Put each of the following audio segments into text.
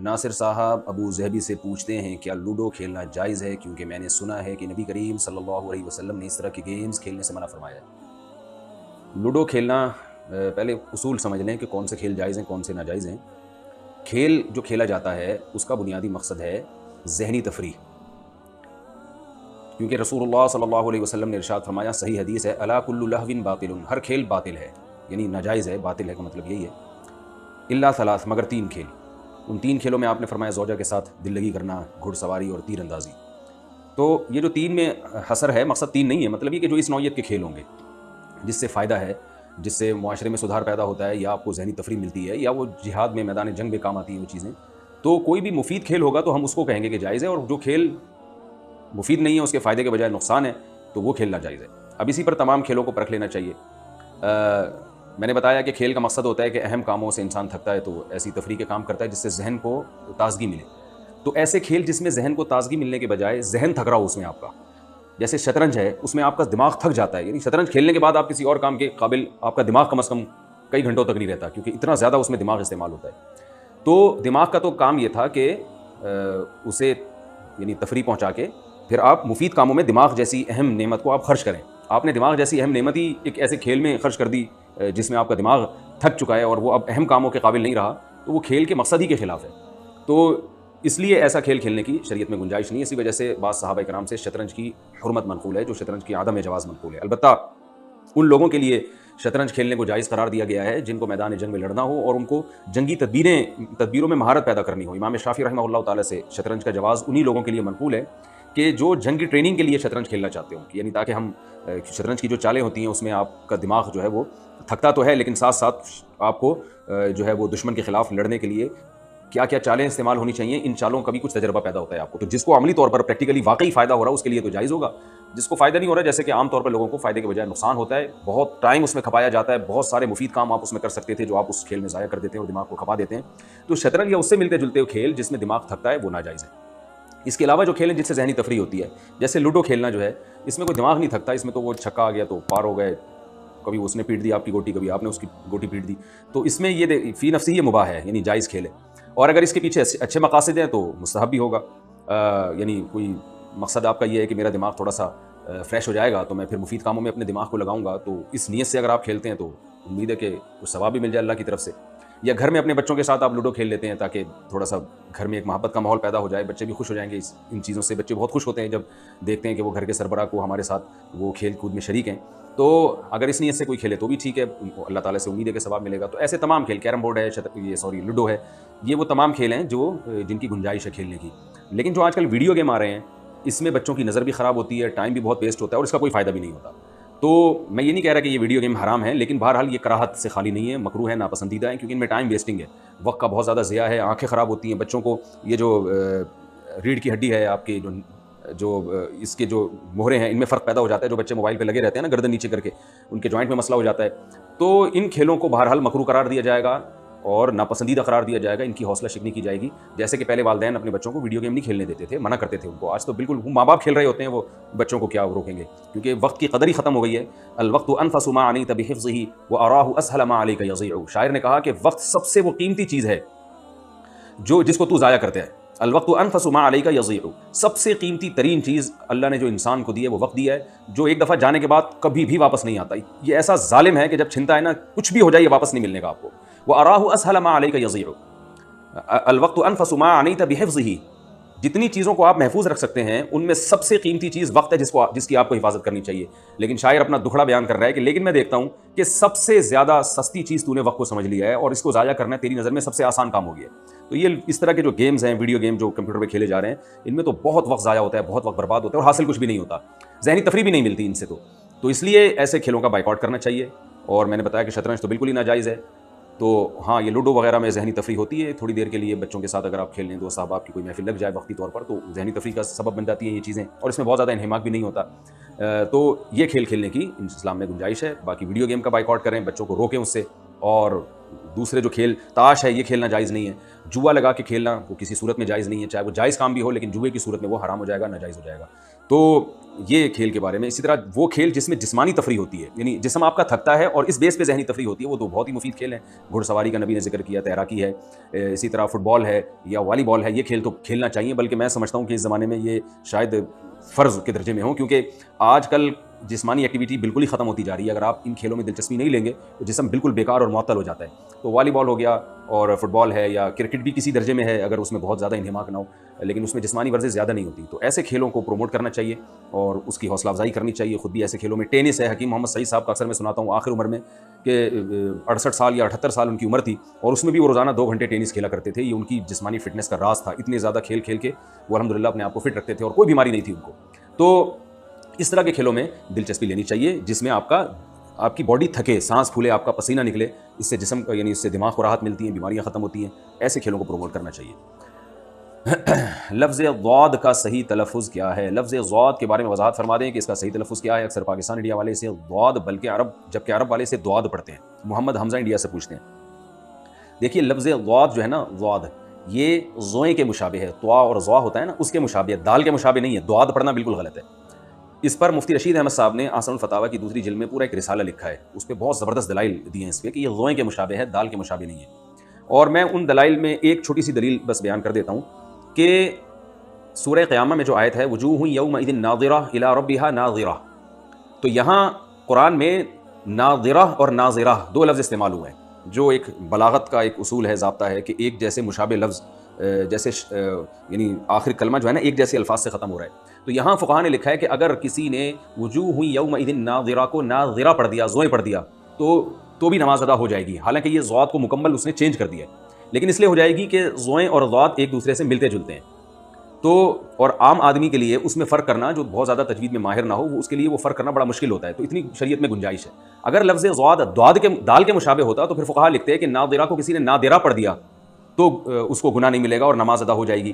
ناصر صاحب Abu Dhabi سے پوچھتے ہیں کیا لوڈو کھیلنا جائز ہے، کیونکہ میں نے سنا ہے کہ نبی کریم صلی اللہ علیہ وسلم نے اس طرح کے گیمز کھیلنے سے منع فرمایا ہے۔ لوڈو کھیلنا، پہلے اصول سمجھ لیں کہ کون سے کھیل جائز ہیں کون سے ناجائز ہیں۔ کھیل جو کھیلا جاتا ہے اس کا بنیادی مقصد ہے ذہنی تفریح، کیونکہ رسول اللہ صلی اللہ علیہ وسلم نے ارشاد فرمایا، صحیح حدیث ہے، الا کل لہو باطل، ہر کھیل باطل ہے، یعنی ناجائز ہے، باطل ہے کا مطلب یہی ہے، الا ثلاث، مگر تین کھیل۔ ان تین کھیلوں میں آپ نے فرمایا زوجہ کے ساتھ دل لگی کرنا، گھڑ سواری اور تیر اندازی۔ تو یہ جو تین میں حصر ہے، مقصد تین نہیں ہے، مطلب یہ کہ جو اس نوعیت کے کھیل ہوں گے جس سے فائدہ ہے، جس سے معاشرے میں سدھار پیدا ہوتا ہے، یا آپ کو ذہنی تفریح ملتی ہے، یا وہ جہاد میں میدان جنگ میں کام آتی ہیں وہ چیزیں، تو کوئی بھی مفید کھیل ہوگا تو ہم اس کو کہیں گے کہ جائز ہے، اور جو کھیل مفید نہیں ہے، اس کے فائدے کے بجائے نقصان ہے، تو وہ کھیلنا جائز ہے۔ اب اسی پر تمام کھیلوں کو پرکھ لینا چاہیے۔ میں نے بتایا کہ کھیل کا مقصد ہوتا ہے کہ اہم کاموں سے انسان تھکتا ہے تو ایسی تفریح کے کام کرتا ہے جس سے ذہن کو تازگی ملے۔ تو ایسے کھیل جس میں ذہن کو تازگی ملنے کے بجائے ذہن تھک رہا ہو اس میں آپ کا، جیسے شطرنج ہے، اس میں آپ کا دماغ تھک جاتا ہے، یعنی شطرنج کھیلنے کے بعد آپ کسی اور کام کے قابل آپ کا دماغ کم از کم کئی گھنٹوں تک نہیں رہتا، کیونکہ اتنا زیادہ اس میں دماغ استعمال ہوتا ہے۔ تو دماغ کا تو کام یہ تھا کہ اسے یعنی تفریح پہنچا کے پھر آپ مفید کاموں میں دماغ جیسی اہم نعمت کو آپ خرچ کریں۔ آپ نے دماغ جیسی اہم نعمت ہی ایک ایسے کھیل میں خرچ کر دی جس میں آپ کا دماغ تھک چکا ہے اور وہ اب اہم کاموں کے قابل نہیں رہا، تو وہ کھیل کے مقصد ہی کے خلاف ہے۔ تو اس لیے ایسا کھیل کھیلنے کی شریعت میں گنجائش نہیں ہے۔ اسی وجہ سے بعض صحابہ کرام سے شطرنج کی حرمت منقول ہے، جو شطرنج کی عدم جواز منقول ہے۔ البتہ ان لوگوں کے لیے شطرنج کھیلنے کو جائز قرار دیا گیا ہے جن کو میدان جنگ میں لڑنا ہو اور ان کو جنگی تدبیروں میں مہارت پیدا کرنی ہو۔ امام شافعی رحمہ اللہ تعالیٰ سے شطرنج کا جواز انہی لوگوں کے لیے منقول ہے کہ جو جنگی ٹریننگ کے لیے شطرنج کھیلنا چاہتے ہوں، یعنی تاکہ ہم شطرنج کی جو چالیں ہوتی ہیں اس میں آپ کا دماغ جو ہے وہ تھکتا تو ہے، لیکن ساتھ ساتھ آپ کو جو ہے وہ دشمن کے خلاف لڑنے کے لیے کیا کیا چالیں استعمال ہونی چاہیے، ان چالوں کا بھی کچھ تجربہ پیدا ہوتا ہے آپ کو۔ تو جس کو عملی طور پر پریکٹیکلی واقعی فائدہ ہو رہا ہے اس کے لیے تو جائز ہوگا، جس کو فائدہ نہیں ہو رہا ہے، جیسے کہ عام طور پر لوگوں کو فائدے کے بجائے نقصان ہوتا ہے، بہت ٹائم اس میں کھپایا جاتا ہے، بہت سارے مفید کام آپ اس میں کر سکتے تھے جو آپ اس کھیل میں ضائع کر دیتے ہیں اور دماغ کو کھپا دیتے ہیں۔ تو شطرنج یا اس سے ملتے جلتے کھیل جس میں دماغ تھکتا ہے وہ ناجائز ہے۔ اس کے علاوہ جو کھیل ہیں جس سے ذہنی تفریح ہوتی ہے، جیسے لوڈو کھیلنا جو ہے، اس میں کوئی دماغ نہیں تھکتا، اس میں تو وہ چھکا آ گیا تو پار ہو گئے، کبھی اس نے پیٹ دی آپ کی گوٹی، کبھی آپ نے اس کی گوٹی پیٹ دی، تو اس میں یہ فی نفسی یہ مباح ہے، یعنی جائز کھیل ہے۔ اور اگر اس کے پیچھے اچھے مقاصد ہیں تو مستحب بھی ہوگا، یعنی کوئی مقصد آپ کا یہ ہے کہ میرا دماغ تھوڑا سا فریش ہو جائے گا تو میں پھر مفید کاموں میں اپنے دماغ کو لگاؤں گا، تو اس نیت سے اگر آپ کھیلتے ہیں تو امید ہے کہ کچھ ثواب بھی مل جائے اللہ کی طرف سے۔ یا گھر میں اپنے بچوں کے ساتھ آپ لوڈو کھیل لیتے ہیں تاکہ تھوڑا سا گھر میں ایک محبت کا ماحول پیدا ہو جائے، بچے بھی خوش ہو جائیں گے ان چیزوں سے۔ بچے بہت خوش ہوتے ہیں جب دیکھتے ہیں کہ وہ گھر کے سربراہ کو ہمارے ساتھ وہ کھیل کود میں شریک ہیں۔ تو اگر اس نیت سے کوئی کھیلے تو بھی ٹھیک ہے، ان کو اللہ تعالیٰ سے امید ہے کہ ثواب ملے گا۔ تو ایسے تمام کھیل، کیرم بورڈ ہے، لوڈو ہے، یہ وہ تمام کھیل ہیں جو جن کی گنجائش ہے کھیلنے کی۔ لیکن جو آج کل ویڈیو گیم آ رہے ہیں، اس میں بچوں کی نظر بھی خراب ہوتی ہے، ٹائم بھی بہت ویسٹ ہوتا ہے اور اس کا کوئی فائدہ بھی نہیں ہوتا۔ تو میں یہ نہیں کہہ رہا کہ یہ ویڈیو گیم حرام ہے، لیکن بہرحال یہ کراہت سے خالی نہیں ہے، مکروہ ہے، ناپسندیدہ ہے، کیونکہ ان میں ٹائم ویسٹنگ ہے، وقت کا بہت زیادہ ضیاع ہے، آنکھیں خراب ہوتی ہیں بچوں کو۔ یہ جو ریڑھ کی ہڈی ہے آپ کی، جو اس کے جو مہرے ہیں، ان میں فرق پیدا ہو جاتا ہے۔ جو بچے موبائل پہ لگے رہتے ہیں نا گردن نیچے کر کے، ان کے جوائنٹ میں مسئلہ ہو جاتا ہے۔ تو ان کھیلوں کو بہرحال مکروہ قرار دیا جائے گا اور ناپسندیدہ قرار دیا جائے گا، ان کی حوصلہ شکنی کی جائے گی۔ جیسے کہ پہلے والدین اپنے بچوں کو ویڈیو گیم نہیں کھیلنے دیتے تھے، منع کرتے تھے ان کو، آج تو بالکل ماں باپ کھیل رہے ہوتے ہیں، وہ بچوں کو کیا روکیں گے، کیونکہ وقت کی قدر ہی ختم ہو گئی ہے۔ الوقت انفس ما عنیت بحفظه واراہ اسهل ما علیک یضیع۔ شاعر نے کہا کہ وقت سب سے وہ قیمتی چیز ہے جس کو تو ضائع کرتے ہے۔ الوقت انفس ما علیک یضیع، سب سے قیمتی ترین چیز اللہ نے جو انسان کو دی ہے وہ وقت دیا ہے، جو ایک دفعہ جانے کے بعد کبھی بھی واپس نہیں آتا۔ یہ ایسا ظالم ہے کہ جب چھنتا ہے نا، کچھ بھی ہو جائے یہ واپس نہیں ملنے گا آپ کو۔ وَأَرَاهُ أَسْهَلَ مَا عَلَيْكَ يَضِيعُ، الْوَقْتُ أَنْفَسُ مَا عَنِيتَ بِحِفْظِهِ۔ جتنی چیزوں کو آپ محفوظ رکھ سکتے ہیں ان میں سب سے قیمتی چیز وقت ہے، جس کی آپ کو حفاظت کرنی چاہیے۔ لیکن شاعر اپنا دکھڑا بیان کر رہا ہے کہ لیکن میں دیکھتا ہوں کہ سب سے زیادہ سستی چیز تو نے وقت کو سمجھ لیا ہے اور اس کو ضائع کرنا تیری نظر میں سب سے آسان کام ہو گیا ہے۔ تو یہ اس طرح کے جو گیمز ہیں، ویڈیو گیم جو کمپیوٹر پہ کھیلے جا رہے ہیں، ان میں تو بہت وقت ضائع ہوتا ہے، بہت وقت برباد ہوتا ہے اور حاصل کچھ بھی نہیں ہوتا، ذہنی تفریح بھی نہیں ملتی ان سے۔ تو اس لیے ایسے کھیلوں کا بائیکاٹ کرنا چاہیے۔ اور میں نے بتایا کہ شطرنج تو بالکل ہی ناجائز ہے۔ تو ہاں، یہ لوڈو وغیرہ میں ذہنی تفریح ہوتی ہے تھوڑی دیر کے لیے، بچوں کے ساتھ اگر آپ کھیل لیں، دوست احباب کی کوئی محفل لگ جائے وقتی طور پر، تو ذہنی تفریح کا سبب بن جاتی ہیں یہ چیزیں، اور اس میں بہت زیادہ انہماک بھی نہیں ہوتا۔ تو یہ کھیل کھیلنے کی اسلام میں گنجائش ہے۔ باقی ویڈیو گیم کا بائیکاٹ کریں، بچوں کو روکیں اس سے، اور دوسرے جو کھیل تاش ہے یہ کھیلنا جائز نہیں ہے. جوا لگا کے کھیلنا وہ کسی صورت میں جائز نہیں ہے, چاہے وہ جائز کام بھی ہو, لیکن جوئے کی صورت میں وہ حرام ہو جائے گا, ناجائز ہو جائے گا. تو یہ کھیل کے بارے میں. اسی طرح وہ کھیل جس میں جسمانی تفریح ہوتی ہے, یعنی جسم آپ کا تھکتا ہے اور اس بیس پہ ذہنی تفریح ہوتی ہے, وہ تو بہت ہی مفید کھیل ہیں. گھڑ سواری کا نبی نے ذکر کیا, تیراکی ہے, اسی طرح فٹ بال ہے یا والی بال ہے, یہ کھیل تو کھیلنا چاہیے. بلکہ میں سمجھتا ہوں کہ اس زمانے میں یہ شاید فرض کے درجے میں ہوں, کیونکہ آج کل جسمانی ایکٹیویٹی بالکل ہی ختم ہوتی جا رہی ہے. اگر آپ ان کھیلوں میں دلچسپی نہیں لیں گے تو جسم بالکل بیکار اور معطل ہو جاتا ہے. تو والی بال ہو گیا اور فٹ بال ہے, یا کرکٹ بھی کسی درجے میں ہے اگر اس میں بہت زیادہ انہماک نہ ہو, لیکن اس میں جسمانی ورزش زیادہ نہیں ہوتی. تو ایسے کھیلوں کو پروموٹ کرنا چاہیے اور اس کی حوصلہ افزائی کرنی چاہیے. خود بھی ایسے کھیلوں میں ٹینس ہے, حکیم محمد سعید صاحب کا اکثر میں سناتا ہوں آخر عمر میں کہ 68 سال یا 78 سال ان کی عمر تھی, اور اس میں بھی وہ روزانہ 2 گھنٹے ٹینس کھیلا کرتے تھے. یہ ان کی جسمانی فٹنس کا راز تھا. اتنے زیادہ کھیل کھیل کے وہ الحمدللہ اپنے آپ کو فٹ رکھتے تھے اور کوئی بیماری نہیں تھی ان کو. تو اس طرح کے کھیلوں میں دلچسپی لینی چاہیے جس میں آپ کی باڈی تھکے, سانس پھولے, آپ کا پسینہ نکلے. اس سے جسم یعنی اس سے دماغ کو راحت ملتی ہے, بیماریاں ختم ہوتی ہیں. ایسے کھیلوں کو پروموٹ کرنا چاہیے. لفظ ضاد کا صحیح تلفظ کیا ہے؟ لفظ ضاد کے بارے میں وضاحت فرما دیں کہ اس کا صحیح تلفظ کیا ہے. اکثر پاکستان انڈیا والے سے ضاد بلکہ جبکہ عرب والے سے دعاد پڑھتے ہیں. محمد حمزہ انڈیا سے پوچھتے ہیں. دیکھیے لفظ ضاد جو ہے نا, ضاد یہ زوئیں کے مشابہ ہے. طوا اور ضا ہوتا ہے نا, اس کے مشابہ ہے, دال کے مشابہ نہیں ہے. دعاد پڑھنا بالکل غلط ہے. اس پر مفتی رشید احمد صاحب نے احسن الفتاوی کی 2 جلد میں پورا ایک رسالہ لکھا ہے. اس پہ بہت زبردست دلائل دی ہیں اس پہ کہ یہ زوئیں کے مشابہ ہے, دال کے مشابہ نہیں ہے. اور میں ان دلائل میں ایک چھوٹی سی دلیل بس بیان کر دیتا ہوں کہ سورہ قیامہ میں جو آیت ہے وجوہ یومئذ ناظرہ الی ربہا ناظرہ, تو یہاں قرآن میں ناظرہ اور ناظرہ 2 لفظ استعمال ہوئے ہیں, جو ایک بلاغت کا ایک اصول ہے, ضابطہ ہے کہ ایک جیسے مشابہ لفظ جیسے یعنی آخر کلمہ جو ہے نا ایک جیسے الفاظ سے ختم ہو رہا ہے. تو یہاں فقہاء نے لکھا ہے کہ اگر کسی نے وجوہ یومئذ ناظرہ کو ناظرہ پڑھ دیا, زوئیں پڑھ دیا, تو بھی نماز ادا ہو جائے گی. حالانکہ یہ ضاد کو مکمل اس نے چینج کر دیا ہے, لیکن اس لیے ہو جائے گی کہ زوئیں اور ضاد ایک دوسرے سے ملتے جلتے ہیں. تو اور عام آدمی کے لیے اس میں فرق کرنا, جو بہت زیادہ تجوید میں ماہر نہ ہو, اس کے لیے وہ فرق کرنا بڑا مشکل ہوتا ہے. تو اتنی شریعت میں گنجائش ہے. اگر لفظ ضاد دال کے مشابہ ہوتا تو پھر فقہاء لکھتے ہیں کہ ناظرہ کو کسی نے نادرہ پڑھ دیا تو اس کو گناہ نہیں ملے گا اور نماز ادا ہو جائے گی,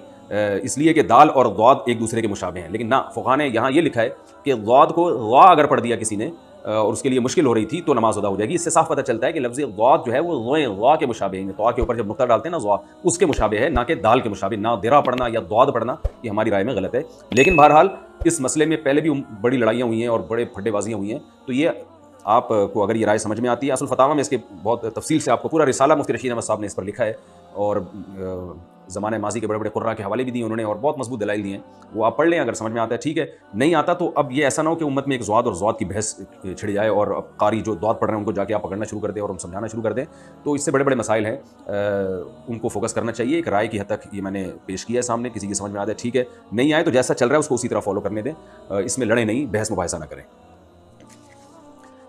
اس لیے کہ دال اور ضاد ایک دوسرے کے مشابہ ہیں. لیکن نہ, فقہاء نے یہاں یہ لکھا ہے کہ ضاد کو غا اگر پڑھ دیا کسی نے اور اس کے لیے مشکل ہو رہی تھی تو نماز ادا ہو جائے گی. اس سے صاف پتہ چلتا ہے کہ لفظ ضاد جو ہے وہ زوئیں غا کے مشابہ ہیں. طوا کے اوپر جب نقطہ ڈالتے ہیں نا, ضا اس کے مشابہ ہے, نہ کہ دال کے مشابہ. نادرہ پڑھنا یا ضاد پڑھنا یہ ہماری رائے میں غلط ہے. لیکن بہرحال اس مسئلے میں پہلے بھی بڑی لڑائیاں ہوئی ہیں اور بڑے پھڈے بازیاں ہوئی ہیں. تو یہ آپ کو اگر یہ رائے سمجھ میں آتی ہے, اصل فتاوی میں اس کے بہت تفصیل سے آپ کو پورا رسالہ مفتی رشید احمد صاحب نے اس پر لکھا ہے, اور زمانہ ماضی کے بڑے بڑے قراء کے حوالے بھی دیے انہوں نے, اور بہت مضبوط دلائل دیے ہیں. وہ آپ پڑھ لیں, اگر سمجھ میں آتا ہے ٹھیک ہے, نہیں آتا تو اب یہ ایسا نہ ہو کہ امت میں ایک ضاد اور ضاد کی بحث چھڑ جائے اور اب قاری جو ضاد پڑھ رہے ہیں ان کو جا کے آپ پکڑنا شروع کر دیں اور ہم سمجھانا شروع کر دیں. تو اس سے بڑے بڑے مسائل ہیں, ان کو فوکس کرنا چاہیے. ایک رائے کی حد تک یہ میں نے پیش کیا ہے سامنے, کسی کی سمجھ میں آتا ہے ٹھیک ہے, نہیں آئے تو جیسا چل رہا ہے اس کو اسی طرح فالو کرنے دیں. اس میں لڑیں نہیں, بحث مباحثہ نہ کریں.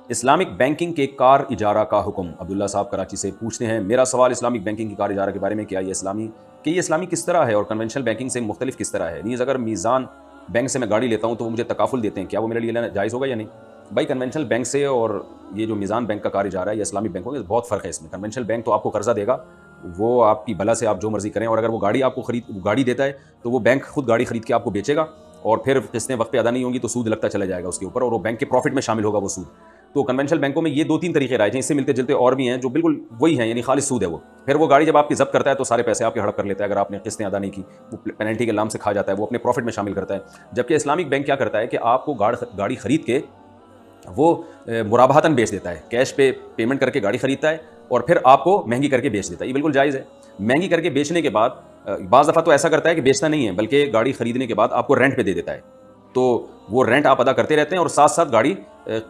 اسلامک بینکنگ کے کار اجارہ کا حکم. عبداللہ صاحب کراچی سے پوچھتے ہیں, میرا سوال اسلامک بینکنگ کی کار اجارہ کے بارے میں, کیا یہ اسلامی کس طرح ہے اور کنونشنل بینکنگ سے مختلف کس طرح ہے؟ نیز اگر میزان بینک سے میں گاڑی لیتا ہوں تو وہ مجھے تکافل دیتے ہیں, کیا وہ میرے لیے لینا جائز ہوگا یا نہیں؟ بھائی کنونشنل بینک سے اور یہ جو میزان بینک کا کار اجارہ ہے یا اسلامک بینکوں میں بہت فرق ہے. اس میں کنونشنل بینک تو آپ کو قرضہ دے گا, وہ آپ کی بلا سے آپ جو مرضی کریں, اور اگر وہ گاڑی آپ کو گاڑی دیتا ہے تو وہ بینک خود گاڑی خرید کے آپ کو بیچے گا, اور پھر قسطیں وقت پہ ادا نہیں ہوں گی تو سود لگتا چلا جائے گا اس کے اوپر, اور وہ بینک کے پروفٹ میں شامل ہوگا وہ سود. تو کنونشنل بینکوں میں یہ 2-3 طریقے رائج ہیں, اس سے ملتے جلتے اور بھی ہیں جو بالکل وہی ہیں, یعنی خالص سود ہے وہ. پھر وہ گاڑی جب آپ کی ضبط کرتا ہے تو سارے پیسے آپ کے ہڑپ کر لیتا ہے, اگر آپ نے قسطیں ادا نہیں کی وہ پینلٹی کے نام سے کھا جاتا ہے, وہ اپنے پروفٹ میں شامل کرتا ہے. جبکہ اسلامک بینک کیا کرتا ہے کہ آپ کو گاڑی خرید کے وہ مرابحتاً بیچ دیتا ہے, کیش پہ پیمنٹ کر کے گاڑی خریدتا ہے اور پھر آپ کو مہنگی کر کے بیچ دیتا ہے. یہ بالکل جائز ہے. مہنگی کر کے بیچنے کے بعد بعض دفعہ تو ایسا کرتا ہے کہ بیچتا نہیں ہے بلکہ گاڑی خریدنے کے بعد آپ کو رینٹ پہ دے دیتا ہے, تو وہ رینٹ آپ ادا کرتے رہتے ہیں اور ساتھ ساتھ گاڑی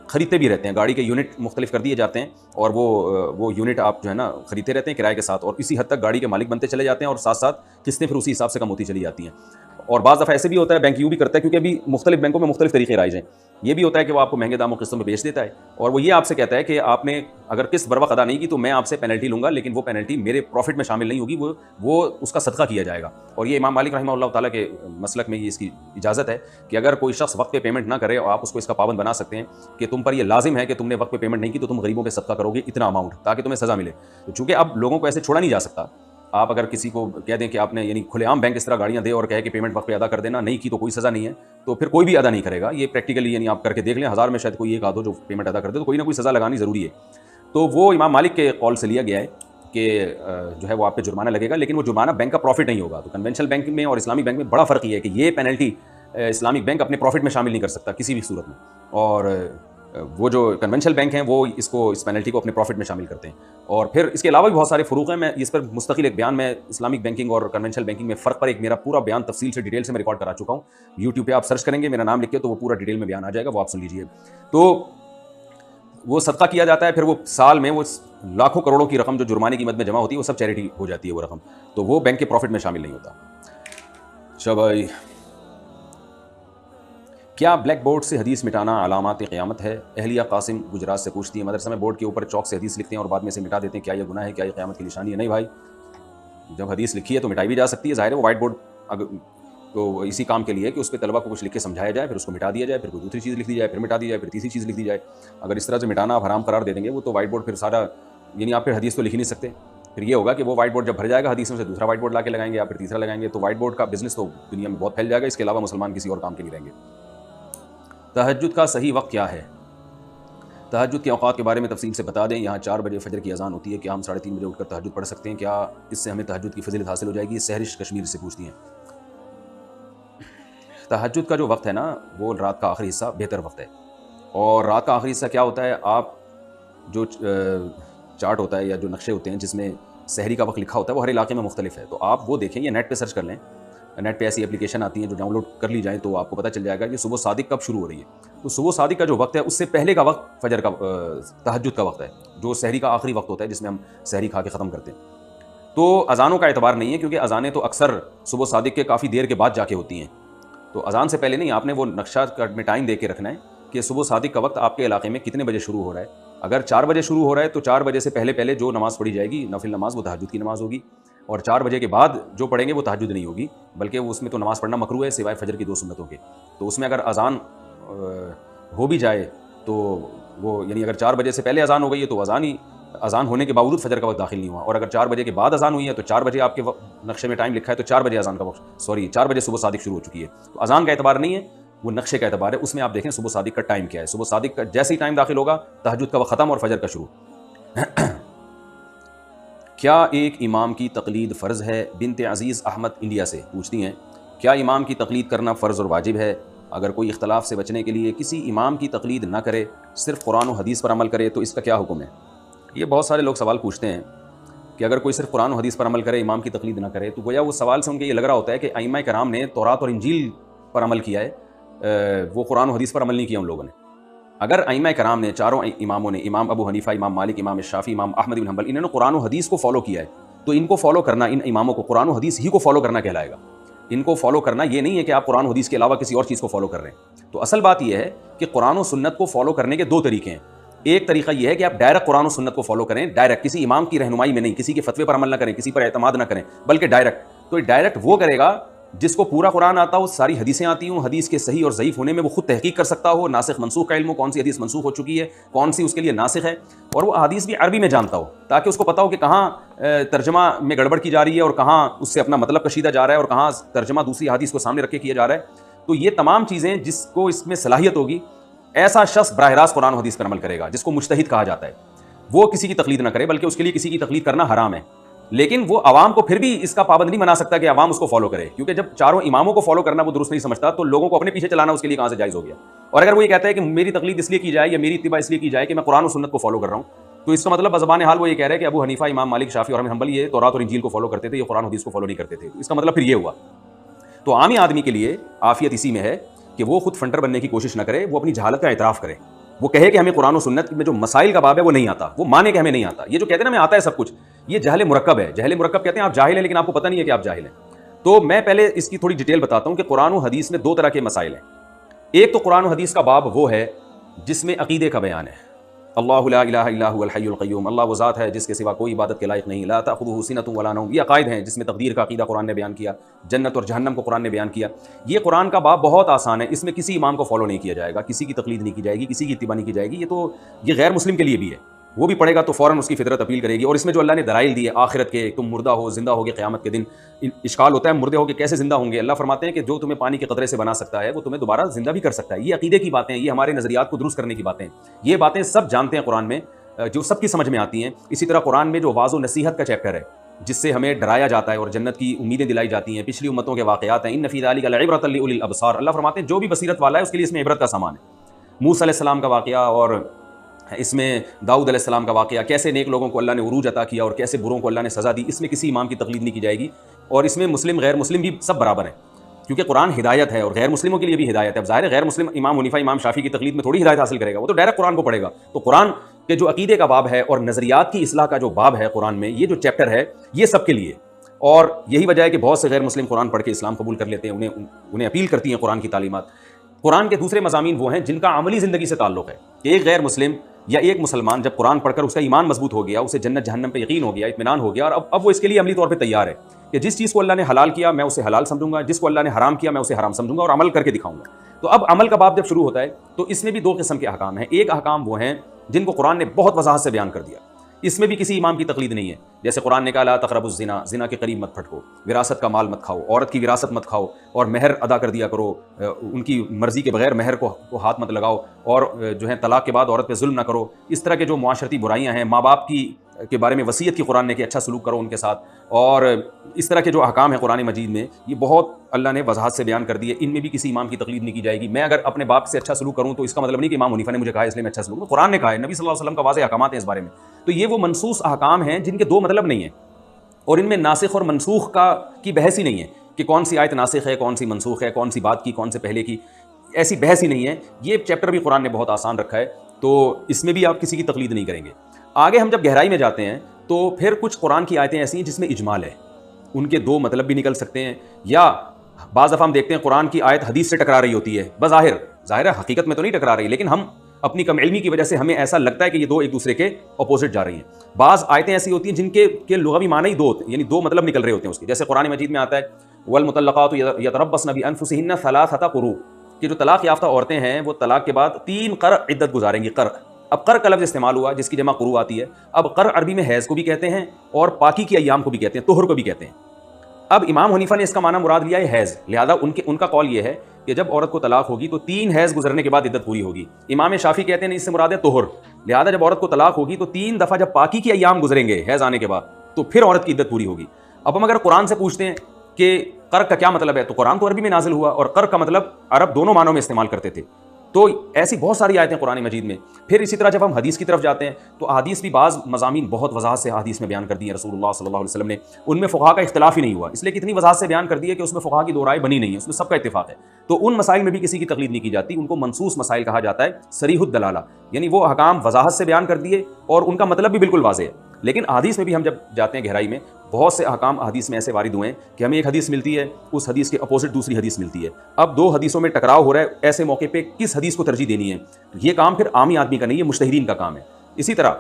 خریدتے بھی رہتے ہیں. گاڑی کے یونٹ مختلف کر دیے جاتے ہیں اور وہ یونٹ آپ جو ہے نا خریدتے رہتے ہیں کرائے کے ساتھ, اور اسی حد تک گاڑی کے مالک بنتے چلے جاتے ہیں, اور ساتھ ساتھ قسطیں پھر اسی حساب سے کم ہوتی چلی جاتی ہیں. اور بعض دفعہ ایسے بھی ہوتا ہے, بینک یوں بھی کرتا ہے, کیونکہ ابھی مختلف بینکوں میں مختلف طریقے رائج ہیں, یہ بھی ہوتا ہے کہ وہ آپ کو مہنگے داموں قسطوں میں بیچ دیتا ہے, اور وہ یہ آپ سے کہتا ہے کہ آپ نے اگر قسط بر وقت ادا نہیں کی تو میں آپ سے پینلٹی لوں گا, لیکن وہ پینلٹی میرے پروفٹ میں شامل نہیں ہوگی, وہ اس کا صدقہ کیا جائے گا. اور یہ امام مالک رحمہ اللہ تعالیٰ کے مسلک میں یہ اس کی اجازت ہے کہ اگر کوئی شخص وقت پہ پیمنٹ نہ کرے اور آپ اس کو اس کا پابند بنا سکتے ہیں کہ تم پر یہ لازم ہے کہ تم نے وقت پہ پیمنٹ نہیں کی تو تم غریبوں پہ صدقہ کرو گے اتنا اماؤنٹ, تاکہ تمہیں سزا ملے. تو چونکہ اب لوگوں کو ایسے چھوڑا نہیں جا سکتا, آپ اگر کسی کو کہہ دیں کہ آپ نے یعنی کھلے عام بینک اس طرح گاڑیاں دے اور کہے کہ پیمنٹ وقت پہ ادا کر دینا, نہیں کی تو کوئی سزا نہیں ہے, تو پھر کوئی بھی ادا نہیں کرے گا. یہ پریکٹیکلی یعنی آپ کر کے دیکھ لیں, 1000 میں شاید کوئی ایک آدھو جو پیمنٹ ادا کر دے, تو کوئی نہ کوئی سزا لگانی ضروری ہے. تو وہ امام مالک کے قول سے لیا گیا ہے کہ جو ہے وہ آپ پہ جرمانہ لگے گا، لیکن وہ جرمانہ بینک کا پروفٹ نہیں ہوگا. تو کنونشنل بینک میں اور اسلامک بینک میں بڑا فرق یہ ہے کہ یہ پینلٹی اسلامک بینک اپنے پروفٹ میں شامل نہیں کر سکتا کسی بھی صورت میں، اور وہ جو کنونشنل بینک ہیں وہ اس پینلٹی کو اپنے پروفٹ میں شامل کرتے ہیں. اور پھر اس کے علاوہ بھی بہت سارے فروق ہیں. میں اس پر مستقل ایک بیان میں اسلامک بینکنگ اور کنونشنل بینکنگ میں فرق پر ایک میرا پورا بیان تفصیل سے ڈیٹیل سے میں ریکارڈ کرا چکا ہوں. یوٹیوب پہ آپ سرچ کریں گے، میرا نام لکھ کے، تو وہ پورا ڈیٹیل میں بیان آ جائے گا، وہ آپ سن لیجیے. تو وہ صدقہ کیا جاتا ہے، پھر وہ سال میں وہ لاکھوں کروڑوں کی رقم جو جرمانے کی مد میں جمع ہوتی ہے وہ سب چیریٹی ہو جاتی ہے وہ رقم، تو وہ بینک کے پروفٹ میں شامل نہیں ہوتا. اچھا بھائی، کیا بلیک بورڈ سے حدیث مٹانا علامات قیامت ہے؟ اہلیہ قاسم گجرات سے پوچھتی ہے. مدرسہ میں بورڈ کے اوپر چاک سے حدیث لکھتے ہیں اور بعد میں اسے مٹا دیتے ہیں، کیا یہ گناہ ہے؟ کیا یہ قیامت کی نشانی ہے؟ نہیں بھائی، جب حدیث لکھی ہے تو مٹائی بھی جا سکتی ہے. ظاہر ہے وہ وائٹ بورڈ تو اسی کام کے لیے کہ اس پہ طلبہ کو کچھ لکھ کے سمجھایا جائے، پھر اس کو مٹا دیا جائے، پھر کوئی دوسری چیز لکھ دی جائے، پھر مٹا دی جائے، پھر تیسری چیز لکھ دی جائے. اگر اس طرح سے مٹانا آپ حرام قرار دے دیں گے وہ تو وائٹ بورڈ پھر سارا، یعنی آپ پھر حدیث تو لکھ ہی نہیں سکتے. پھر یہ ہوگا کہ وہ وائٹ بورڈ جب بھر جائے گا حدیثوں سے دوسرا وائٹ بورڈ لا کے لگائیں گے یا پھر تیسرا لگائیں گے، تو وائٹ بورڈ کا بزنس تو دنیا میں بہت پھیل جائے گا. اس کے علاوہ مسلمان کسی اور کام کے نہیں رہیں گے. تہجد کا صحیح وقت کیا ہے؟ تہجد کے اوقات کے بارے میں تفصیل سے بتا دیں. یہاں 4 بجے فجر کی اذان ہوتی ہے، کیا ہم 3:30 بجے اٹھ کر تہجد پڑھ سکتے ہیں؟ کیا اس سے ہمیں تہجد کی فضیلت حاصل ہو جائے گی؟ سہرش کشمیر سے پوچھتی ہیں. تہجد کا جو وقت ہے نا، وہ رات کا آخری حصہ بہتر وقت ہے. اور رات کا آخری حصہ کیا ہوتا ہے، آپ جو چارٹ ہوتا ہے یا جو نقشے ہوتے ہیں جس میں سحری کا وقت لکھا ہوتا ہے وہ ہر علاقے میں مختلف ہے. تو آپ وہ دیکھیں، یا نیٹ پہ سرچ کر لیں. نیٹ پہ ایسی اپلیکیشن آتی ہیں جو ڈاؤن لوڈ کر لی جائیں تو آپ کو پتہ چل جائے گا کہ صبح صادق کب شروع ہو رہی ہے. تو صبح صادق کا جو وقت ہے اس سے پہلے کا وقت فجر کا تہجد کا وقت ہے، جو سحری کا آخری وقت ہوتا ہے جس میں ہم سحری کھا کے ختم کرتے ہیں. تو اذانوں کا اعتبار نہیں ہے، کیونکہ اذانیں تو اکثر صبح صادق کے کافی دیر کے بعد جا کے ہوتی ہیں. تو اذان سے پہلے نہیں، آپ نے وہ نقشہ میں ٹائم دے کے رکھنا ہے کہ صبح صادق کا وقت آپ کے علاقے میں کتنے بجے شروع ہو رہا ہے. اگر 4 بجے شروع ہو رہا ہے تو 4 بجے سے پہلے جو نماز پڑھی جائے گی نفل نماز، وہ تہجد کی نماز ہوگی. اور 4 بجے کے بعد جو پڑھیں گے وہ تہجد نہیں ہوگی، بلکہ اس میں تو نماز پڑھنا مکروہ ہے سوائے فجر کی 2 سنتوں کے. تو اس میں اگر اذان ہو بھی جائے تو وہ، یعنی اگر 4 بجے سے پہلے اذان ہو گئی ہے تو اذان ہونے کے باوجود فجر کا وقت داخل نہیں ہوا. اور اگر 4 بجے کے بعد اذان ہوئی ہے تو 4 بجے آپ کے نقشے میں ٹائم لکھا ہے تو 4 بجے اذان کا وقت، 4 بجے صبح صادق شروع ہو چکی ہے. تو اذان کا اعتبار نہیں ہے، وہ نقشے کا اعتبار ہے. اس میں آپ دیکھیں صبح صادق کا ٹائم کیا ہے. صبح صادق کا جیسے ہی ٹائم داخل ہوگا تہجد کا وقت ختم اور فجر کا شروع. کیا ایک امام کی تقلید فرض ہے؟ بنت عزیز احمد انڈیا سے پوچھتی ہیں. کیا امام کی تقلید کرنا فرض اور واجب ہے؟ اگر کوئی اختلاف سے بچنے کے لیے کسی امام کی تقلید نہ کرے، صرف قرآن و حدیث پر عمل کرے، تو اس کا کیا حکم ہے؟ یہ بہت سارے لوگ سوال پوچھتے ہیں کہ اگر کوئی صرف قرآن و حدیث پر عمل کرے، امام کی تقلید نہ کرے، تو گویا وہ سوال سے ان کے یہ لگ رہا ہوتا ہے کہ ائمہ کرام نے تورات اور انجیل پر عمل کیا ہے، وہ قرآن و حدیث پر عمل نہیں کیا ان لوگوں نے. اگر ائمہ کرام نے، چاروں اماموں نے، امام ابو حنیفہ، امام مالک، امام شافعی، امام احمد بن حنبل، انہوں نے قرآن و حدیث کو فالو کیا ہے، تو ان کو فالو کرنا، ان اماموں کو قرآن و حدیث ہی کو فالو کرنا کہلائے گا. ان کو فالو کرنا یہ نہیں ہے کہ آپ قرآن و حدیث کے علاوہ کسی اور چیز کو فالو کر رہے ہیں. تو اصل بات یہ ہے کہ قرآن و سنت کو فالو کرنے کے 2 طریقے ہیں. ایک طریقہ یہ ہے کہ آپ ڈائریکٹ قرآن و سنت کو فالو کریں، ڈائریکٹ کسی امام کی رہنمائی میں نہیں، کسی کے فتوے پر عمل نہ کریں، کسی پر اعتماد نہ کریں، بلکہ ڈائریکٹ. تو ڈائریکٹ وہ کرے گا جس کو پورا قرآن آتا ہو، ساری حدیثیں آتی ہوں، حدیث کے صحیح اور ضعیف ہونے میں وہ خود تحقیق کر سکتا ہو، ناسخ منسوخ کا علم ہو، کون سی حدیث منسوخ ہو چکی ہے، کون سی اس کے لیے ناسخ ہے، اور وہ حدیث بھی عربی میں جانتا ہو تاکہ اس کو پتہ ہو کہ کہاں ترجمہ میں گڑبڑ کی جا رہی ہے اور کہاں اس سے اپنا مطلب کشیدہ جا رہا ہے اور کہاں ترجمہ دوسری حدیث کو سامنے رکھ کے کیا جا رہا ہے. تو یہ تمام چیزیں جس کو اس میں صلاحیت ہوگی، ایسا شخص براہ راست قرآن و حدیث پر عمل کرے گا، جس کو مجتہد کہا جاتا ہے. وہ کسی کی تقلید نہ کرے، بلکہ اس کے لیے کسی کی تقلید کرنا حرام ہے. لیکن وہ عوام کو پھر بھی اس کا پابند نہیں بنا سکتا کہ عوام اس کو فالو کرے، کیونکہ جب چاروں اماموں کو فالو کرنا وہ درست نہیں سمجھتا تو لوگوں کو اپنے پیچھے چلانا اس کے لیے کہاں سے جائز ہو گیا. اور اگر وہ یہ کہتا ہے کہ میری تقلید اس لیے کی جائے یا میری اتباع اس لیے کی جائے کہ میں قرآن و سنت کو فالو کر رہا ہوں، تو اس کا مطلب بزبان حال وہ یہ کہہ رہا ہے کہ ابو حنیفہ، امام مالک، شافعی اور احمد حنبل یہ تورات اور انجیل کو فالو کرتے تھے، یہ قرآن و حدیث کو فالو نہیں کرتے تھے. اس کا مطلب پھر یہ ہوا. تو عامی آدمی کے لیے عافیت اسی میں ہے کہ وہ خود فنٹر بننے کی کوشش نہ کرے، وہ اپنی جہالت کا اعتراف کرے. وہ کہے کہ ہمیں قرآن و سنت میں جو مسائل کا باب ہے وہ نہیں آتا، وہ مانے کہ ہمیں نہیں آتا. یہ جو کہتے ہیں نا ہمیں آتا ہے سب کچھ، یہ جہل مرکب ہے. جہل مرکب کہتے ہیں آپ جاہل ہیں لیکن آپ کو پتہ نہیں ہے کہ آپ جاہل ہیں. تو میں پہلے اس کی تھوڑی ڈیٹیل بتاتا ہوں کہ قرآن و حدیث میں 2 طرح کے مسائل ہیں. ایک تو قرآن و حدیث کا باب وہ ہے جس میں عقیدے کا بیان ہے. اللہ لا الہ الا هو الحی القیوم، اللہ وہ ذات ہے جس کے سوا کوئی عبادت کے لائق نہیں. لا تأخذہ سنۃ ولا نوم، یہ عقائد ہیں جس میں تقدیر کا عقیدہ قرآن نے بیان کیا، جنت اور جہنم کو قرآن نے بیان کیا. یہ قرآن کا باب بہت آسان ہے، اس میں کسی امام کو فالو نہیں کیا جائے گا، کسی کی تقلید نہیں کی جائے گی، کسی کی اتباع نہیں کی جائے گی. یہ غیر مسلم کے لیے بھی ہے، وہ بھی پڑھے گا تو فوراً اس کی فطرت اپیل کرے گی. اور اس میں جو اللہ نے دلائل دی ہے آخرت کے، تم مردہ ہو زندہ ہوگے قیامت کے دن. اشکال ہوتا ہے مردے ہو کے کیسے زندہ ہوں گے؟ اللہ فرماتے ہیں کہ جو تمہیں پانی کے قطرے سے بنا سکتا ہے وہ تمہیں دوبارہ زندہ بھی کر سکتا ہے. یہ عقیدے کی باتیں ہیں، یہ ہمارے نظریات کو درست کرنے کی باتیں ہیں. یہ باتیں سب جانتے ہیں قرآن میں. جو سب کی سمجھ میں آتی ہیں. اسی طرح قرآن میں جو واعظ و نصیحت کا چیپٹر ہے جس سے ہمیں ڈرایا جاتا ہے اور جنت کی امیدیں دلائی جاتی ہیں, پچھلی امتوں کے واقعات ہیں. ان فی ذلک لعبرۃ لأولی الابصار, اللہ فرماتے ہیں جو بھی بصیرت والا ہے اس کے لیے اس میں عبرت کا سامان ہے. موسیٰ علیہ السلام کا واقعہ اور اس میں داؤد علیہ السلام کا واقعہ, کیسے نیک لوگوں کو اللہ نے عروج عطا کیا اور کیسے بروں کو اللہ نے سزا دی, اس میں کسی امام کی تقلید نہیں کی جائے گی. اور اس میں مسلم غیر مسلم بھی سب برابر ہیں, کیونکہ قرآن ہدایت ہے اور غیر مسلموں کے لیے بھی ہدایت ہے. اب ظاہر ہے غیر مسلم امام حنیفہ امام شافعی کی تقلید میں تھوڑی ہدایت حاصل کرے گا, وہ تو ڈائریکٹ قرآن کو پڑھے گا. تو قرآن کے جو عقیدے کا باب ہے اور نظریات کی اصلاح کا جو باب ہے قرآن میں, یہ جو چیپٹر ہے یہ سب کے لیے. اور یہی وجہ ہے کہ بہت سے غیر مسلم قرآن پڑھ کے اسلام قبول کر لیتے ہیں, انہیں اپیل کرتی ہیں قرآن کی تعلیمات. قرآن کے دوسرے مضامین وہ ہیں جن کا عملی زندگی سے تعلق ہے. ایک غیر مسلم یا ایک مسلمان جب قرآن پڑھ کر اس کا ایمان مضبوط ہو گیا, اسے جنت جہنم پہ یقین ہو گیا, اطمینان ہو گیا, اور اب وہ اس کے لیے عملی طور پہ تیار ہے کہ جس چیز کو اللہ نے حلال کیا میں اسے حلال سمجھوں گا, جس کو اللہ نے حرام کیا میں اسے حرام سمجھوں گا اور عمل کر کے دکھاؤں گا. تو اب عمل کا باب جب شروع ہوتا ہے تو اس میں بھی دو قسم کے احکام ہیں. ایک احکام وہ ہیں جن کو قرآن نے بہت وضاحت سے بیان کر دیا, اس میں بھی کسی امام کی تقلید نہیں ہے. جیسے قرآن نے کہا لا تقربوا الزنا, زنا کے قریب مت پھٹکو, وراثت کا مال مت کھاؤ, عورت کی وراثت مت کھاؤ, اور مہر ادا کر دیا کرو, ان کی مرضی کے بغیر مہر کو ہاتھ مت لگاؤ, اور جو ہے طلاق کے بعد عورت پہ ظلم نہ کرو. اس طرح کے جو معاشرتی برائیاں ہیں, ماں باپ کے بارے میں وصیت کی قرآن نے کہ اچھا سلوک کرو ان کے ساتھ, اور اس طرح کے جو احکام ہیں قرآن مجید میں یہ بہت اللہ نے وضاحت سے بیان کر دیے. ان میں بھی کسی امام کی تقلید نہیں کی جائے گی. میں اگر اپنے باپ سے اچھا سلوک کروں تو اس کا مطلب نہیں کہ امام حنیفہ نے مجھے کہا ہے اس لیے میں اچھا سلوک کروں. قرآن نے کہا ہے, نبی صلی اللہ علیہ وسلم کا واضح احکامات ہیں اس بارے میں. تو یہ وہ منسوخ احکام ہیں جن کے دو مطلب نہیں ہیں, اور ان میں ناسخ اور منسوخ کی بحث ہی نہیں ہے کہ کون سی آیت ناسخ ہے, کون سی منسوخ ہے, کون سی بات کی کون سے پہلے کی, ایسی بحث ہی نہیں ہے. یہ چیپٹر بھی قرآن نے بہت آسان رکھا ہے, تو اس میں بھی آپ کسی کی تقلید نہیں کریں گے. آگے ہم جب گہرائی میں جاتے ہیں تو پھر کچھ قرآن کی آیتیں ایسی ہیں جس میں اجمال ہے, ان کے دو مطلب بھی نکل سکتے ہیں, یا بعض دفعہ ہم دیکھتے ہیں قرآن کی آیت حدیث سے ٹکرا رہی ہوتی ہے. بظاہر ظاہر ہے حقیقت میں تو نہیں ٹکرا رہی, لیکن ہم اپنی کم علمی کی وجہ سے ہمیں ایسا لگتا ہے کہ یہ دو ایک دوسرے کے اپوزٹ جا رہی ہیں. بعض آیتیں ایسی ہوتی ہیں جن کے لغوی معنی ہی دو ہوتے ہیں, یعنی دو مطلب نکل رہے ہوتے ہیں اس کے. جیسے قرآن مجید میں آتا ہے والمطلقات یتربصن بانفسہن ثلاثۃ قروء, کہ جو طلاق یافتہ عورتیں ہیں وہ طلاق کے بعد 3 قرء عدت گزاریں گی. قرء, اب قرء کا لفظ استعمال ہوا جس کی جمع قروء آتی ہے. اب قرء عربی میں حیض کو بھی کہتے ہیں اور پاکی کی ایام کو بھی کہتے ہیں, طہر کو بھی کہتے ہیں. اب امام حنیفہ نے اس کا معنی مراد لیا ہے حیض, لہذا ان کا قول یہ ہے کہ جب عورت کو طلاق ہوگی تو 3 حیض گزرنے کے بعد عدت پوری ہوگی. امام شافعی کہتے ہیں اس سے مراد ہے طہر, لہذا جب عورت کو طلاق ہوگی تو 3 دفعہ جب پاکی کی ایام گزریں گے حیض آنے کے بعد تو پھر عورت کی عدت پوری ہوگی. اب ہم اگر قرآن سے پوچھتے ہیں کہ قرء کا کیا مطلب ہے, تو قرآن تو عربی میں نازل ہوا اور قرء کا مطلب عرب دونوں معنوں میں استعمال کرتے تھے. تو ایسی بہت ساری آیتیں قرآن مجید میں. پھر اسی طرح جب ہم حدیث کی طرف جاتے ہیں تو احادیث بھی بعض مضامین بہت وضاحت سے حدیث میں بیان کر دی ہیں رسول اللہ صلی اللہ علیہ وسلم نے. ان میں فقہا کا اختلاف ہی نہیں ہوا, اس لیے کہ اتنی وضاحت سے بیان کر دی ہے کہ اس میں فقہا کی دو رائے بنی نہیں ہے, اس میں سب کا اتفاق ہے. تو ان مسائل میں بھی کسی کی تقلید نہیں کی جاتی, ان کو منصوص مسائل کہا جاتا ہے, صریح الدلالہ, یعنی وہ احکام وضاحت سے بیان کر دیے اور ان کا مطلب بھی بالکل واضح ہے. لیکن احادیث میں بھی ہم جب جاتے ہیں گہرائی میں, بہت سے احکام حدیث میں ایسے وارد ہوئے ہیں کہ ہمیں ایک حدیث ملتی ہے, اس حدیث کے اپوزٹ دوسری حدیث ملتی ہے. اب دو حدیثوں میں ٹکراؤ ہو رہا ہے, ایسے موقع پہ کس حدیث کو ترجیح دینی ہے, یہ کام پھر عامی آدمی کا نہیں, یہ مجتہدین کا کام ہے. اسی طرح